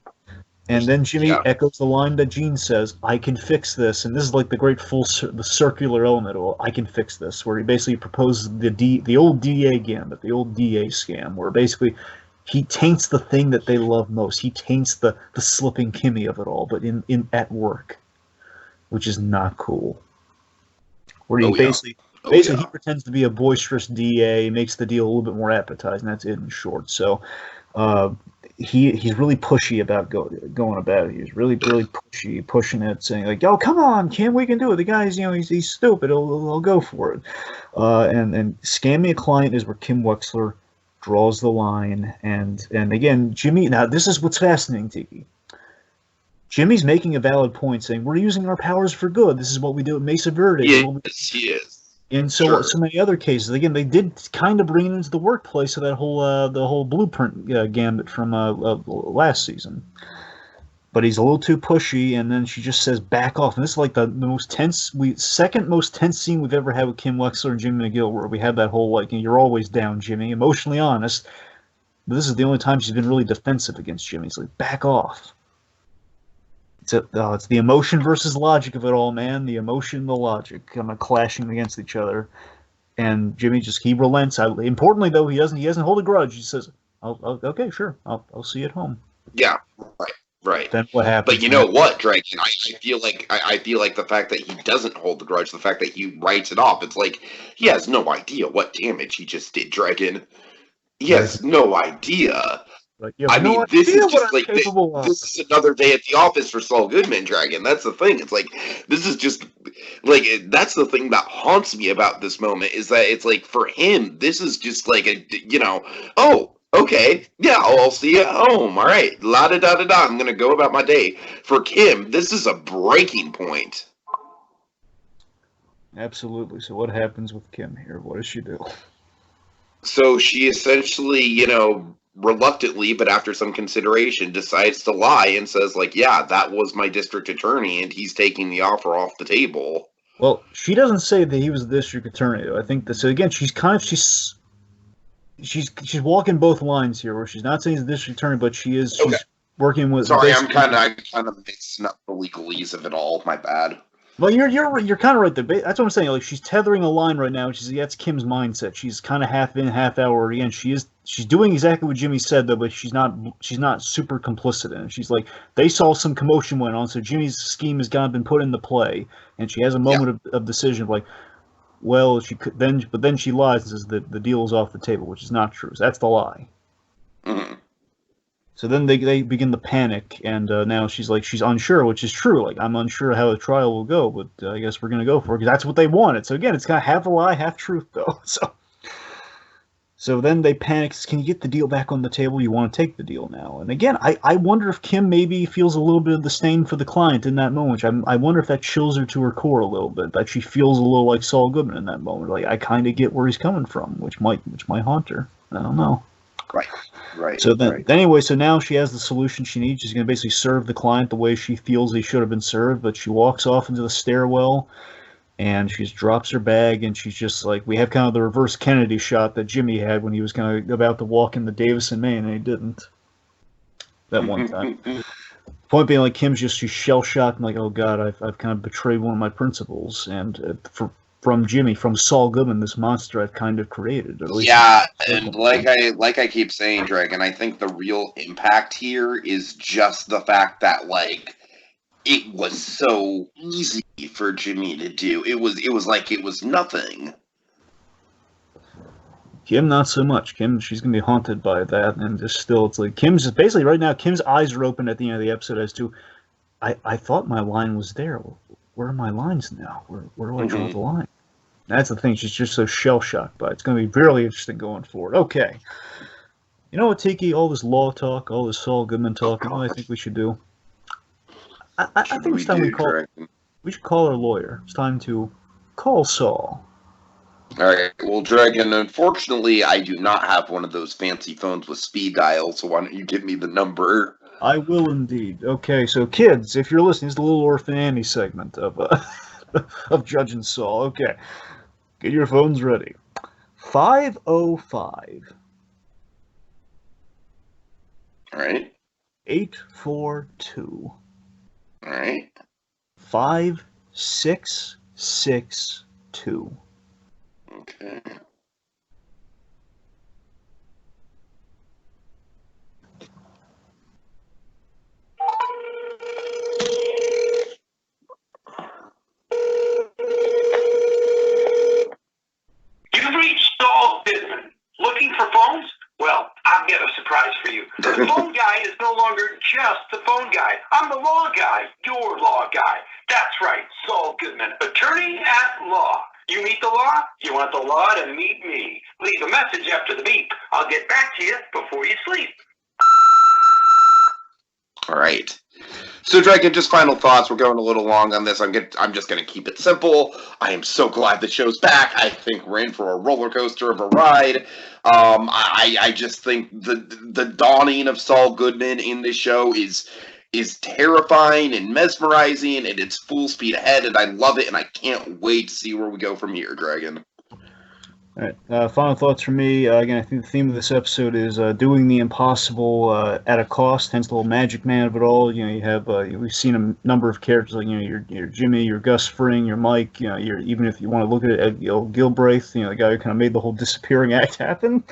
S2: And then Jimmy echoes the line that Gene says, "I can fix this." And this is like the great the circular element of "I can fix this," where he basically proposes the old DA gambit, the old DA scam, where basically he taints the thing that they love most. He taints the slipping Kimmy of it all, but in at work, which is not cool. Where he basically he pretends to be a boisterous DA, makes the deal a little bit more appetizing. That's it in short. So. He's really pushy about going about it. He's really pushy, pushing it, saying like, "Yo, come on, Kim, we can do it." The guy's, he's stupid. He'll go for it. And scamming a client is where Kim Wexler draws the line. And again, Jimmy. Now this is what's fascinating, Tiki. Jimmy's making a valid point, saying we're using our powers for good. This is what we do at Mesa Verde.
S1: Yes, he is.
S2: And so many other cases. Again, they did kind of bring it into the workplace of that whole the whole blueprint gambit from last season. But he's a little too pushy, and then she just says back off. And this is like the most tense, second most tense scene we've ever had with Kim Wexler and Jimmy McGill, where we had that whole like, you're always down, Jimmy, emotionally honest. But this is the only time she's been really defensive against Jimmy. It's like back off. It's the emotion versus logic of it all, man. The emotion and the logic kind of clashing against each other. And Jimmy he relents. Importantly, though, he doesn't hold a grudge. He says, "Okay, sure, I'll see you at home."
S1: Yeah, right.
S2: Then what happens?
S1: But you know what, Dragon? I feel like the fact that he doesn't hold the grudge, the fact that he writes it off, it's like he has no idea what damage he just did, Dragon. He has no idea.
S2: Like,
S1: this is just like this is another day at the office for Saul Goodman, Dragon. That's the thing. It's like this is just like that's the thing that haunts me about this moment is that it's like for him, this is just like oh, okay, yeah, I'll see you at home. All right, la da da da da. I'm gonna go about my day. For Kim, this is a breaking point.
S2: Absolutely. So what happens with Kim here? What does she do?
S1: So she essentially, reluctantly, but after some consideration, decides to lie and says, like, yeah, that was my district attorney, and he's taking the offer off the table.
S2: Well, she doesn't say that he was the district attorney, though. I think that, so again, she's walking both lines here, where she's not saying he's the district attorney, but she's working with.
S1: Sorry, I'm kind of mixing up the legalese of it all. My bad.
S2: Well, you're kind of right there. That's what I'm saying. Like, she's tethering a line right now. That's Kim's mindset. She's kind of half in, half out. Or again, she's doing exactly what Jimmy said, though, but she's not super complicit in it. She's like, they saw some commotion went on, so Jimmy's scheme has kind of been put into play, and she has a moment of decision of like, well, she could but then she lies and says that the deal is off the table, which is not true. So that's the lie.
S1: Mm-hmm.
S2: So then they begin to panic, and now she's unsure, which is true. Like, I'm unsure how the trial will go, but I guess we're going to go for it, because that's what they wanted. So again, it's kind of half a lie, half truth, though. So then they panic. Can you get the deal back on the table? You want to take the deal now. And again, I wonder if Kim maybe feels a little bit of disdain for the client in that moment. I wonder if that chills her to her core a little bit, that she feels a little like Saul Goodman in that moment. Like, I kind of get where he's coming from, which might haunt her. I don't know.
S1: Right.
S2: So then, anyway, so now she has the solution she needs. She's going to basically serve the client the way she feels he should have been served, but she walks off into the stairwell, and she drops her bag, and she's just like, we have kind of the reverse Kennedy shot that Jimmy had when he was kind of about to walk into Davison, Maine, and he didn't. That one time. Point being, like, she's shell-shocked and like, oh, God, I've kind of betrayed one of my principles, and from Saul Goodman, this monster I've kind of created.
S1: Yeah, and like I keep saying, Dragon, I think the real impact here is just the fact that, like, it was so easy for Jimmy to do. It was like it was nothing.
S2: Kim, not so much. Kim, she's gonna be haunted by that, and just still, it's like Kim's just basically right now. Kim's eyes are open at the end of the episode as to, I thought my line was there. Where are my lines now? Where do I draw the line? That's the thing. She's just so shell-shocked by it. It's going to be really interesting going forward. Okay. You know what, Tiki? All this law talk, all this Saul Goodman talk, you know what I think we should do? I think it's time we should call our lawyer. It's time to call Saul.
S1: All right. Well, Dragon, unfortunately, I do not have one of those fancy phones with speed dial, so why don't you give me the number?
S2: I will indeed. Okay, so kids, if you're listening, it's the Little Orphan Annie segment of of Judge and Saul. Okay, get your phones ready. 505
S1: All right.
S2: 842
S1: All right.
S2: 5662.
S1: Okay.
S3: You've reached Saul Goodman. Looking for phones? Well, I've got a surprise for you. The phone guy is no longer just the phone guy. I'm the law guy, your law guy. That's right, Saul Goodman, attorney at law. You meet the law? You want the law to meet me. Leave a message after the beep. I'll get back to you before you sleep.
S1: All right. So, Dragon, just final thoughts. We're going a little long on this. I'm just going to keep it simple. I am so glad the show's back. I think we're in for a roller coaster of a ride. I just think the dawning of Saul Goodman in this show is terrifying and mesmerizing, and it's full speed ahead, and I love it, and I can't wait to see where we go from here, Dragon.
S2: All right. Final thoughts from me. Again, I think the theme of this episode is doing the impossible at a cost. Hence the whole magic man of it all. You know, you have we've seen a number of characters like your Jimmy, your Gus Fring, your Mike. You know, your even if you want to look at it, Gilbraith. You know, the guy who kind of made the whole disappearing act happen.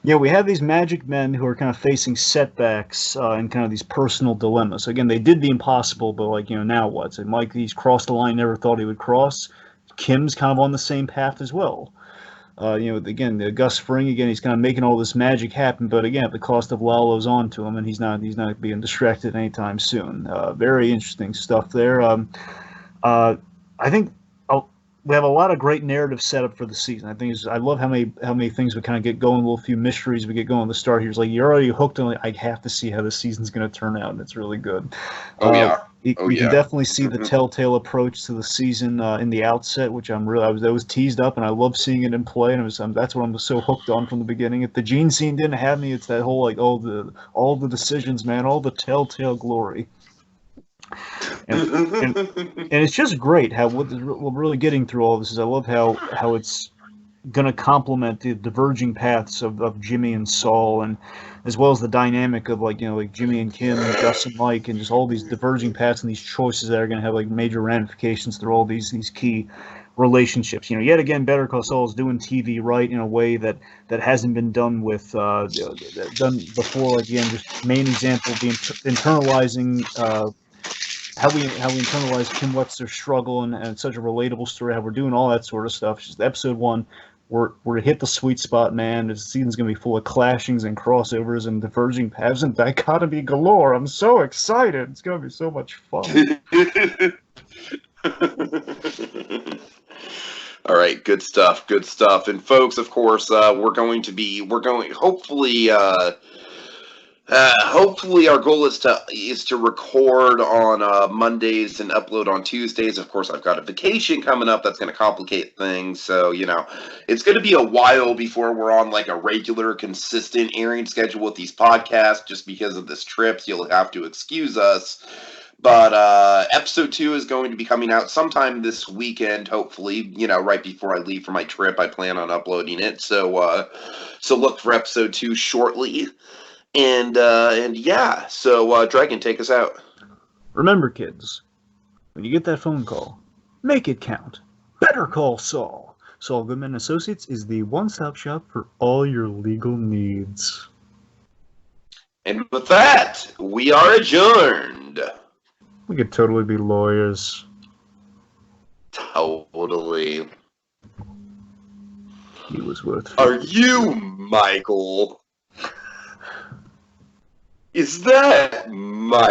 S2: You know, we have these magic men who are kind of facing setbacks and kind of these personal dilemmas. Again, they did the impossible, but like now what? So Mike, he's crossed the line, never thought he would cross. Kim's kind of on the same path as well. Again, the Gus Fring, again, he's kind of making all this magic happen, but again, at the cost of Lalo's onto him, and he's not being distracted anytime soon. Very interesting stuff there. I think we have a lot of great narrative setup for the season. I love how many things we kind of get going, a little few mysteries we get going at the start here. It's like you're already hooked on. Like, I have to see how the season's going to turn out, and it's really good.
S1: Oh yeah.
S2: You can definitely see the telltale approach to the season in the outset, which I was teased up, and I love seeing it in play, and that's what I'm so hooked on from the beginning. If the Gene scene didn't have me, it's that whole like all the decisions, man, all the telltale glory. And it's just great how what we're really getting through all this is I love how it's going to complement the diverging paths of Jimmy and Saul, and as well as the dynamic of like Jimmy and Kim, and Gus and Mike, and just all these diverging paths and these choices that are going to have like major ramifications through all these key relationships. Yet again, Better Call Saul is doing TV right in a way that hasn't been done with done before. Like, again, just main example being internalizing. How we internalize Kim Webster's struggle and it's such a relatable story. How we're doing all that sort of stuff. It's just episode 1. We're hit the sweet spot, man. The season's gonna be full of clashings and crossovers and diverging paths and dichotomy galore. I'm so excited. It's gonna be so much fun.
S1: All right, good stuff. And folks, of course, we're going hopefully our goal is to record on Mondays and upload on Tuesdays. Of course, I've got a vacation coming up that's going to complicate things. So, it's going to be a while before we're on like a regular, consistent airing schedule with these podcasts just because of this trip. So you'll have to excuse us. But episode 2 is going to be coming out sometime this weekend, hopefully, right before I leave for my trip. I plan on uploading it. So look for episode 2 shortly. And yeah, so Dragon, take us out.
S2: Remember, kids, when you get that phone call, make it count. Better Call Saul. Saul Goodman Associates is the one-stop shop for all your legal needs.
S1: And with that, we are adjourned.
S2: We could totally be lawyers.
S1: Totally.
S2: He was worth.
S1: Are you Michael? Is that my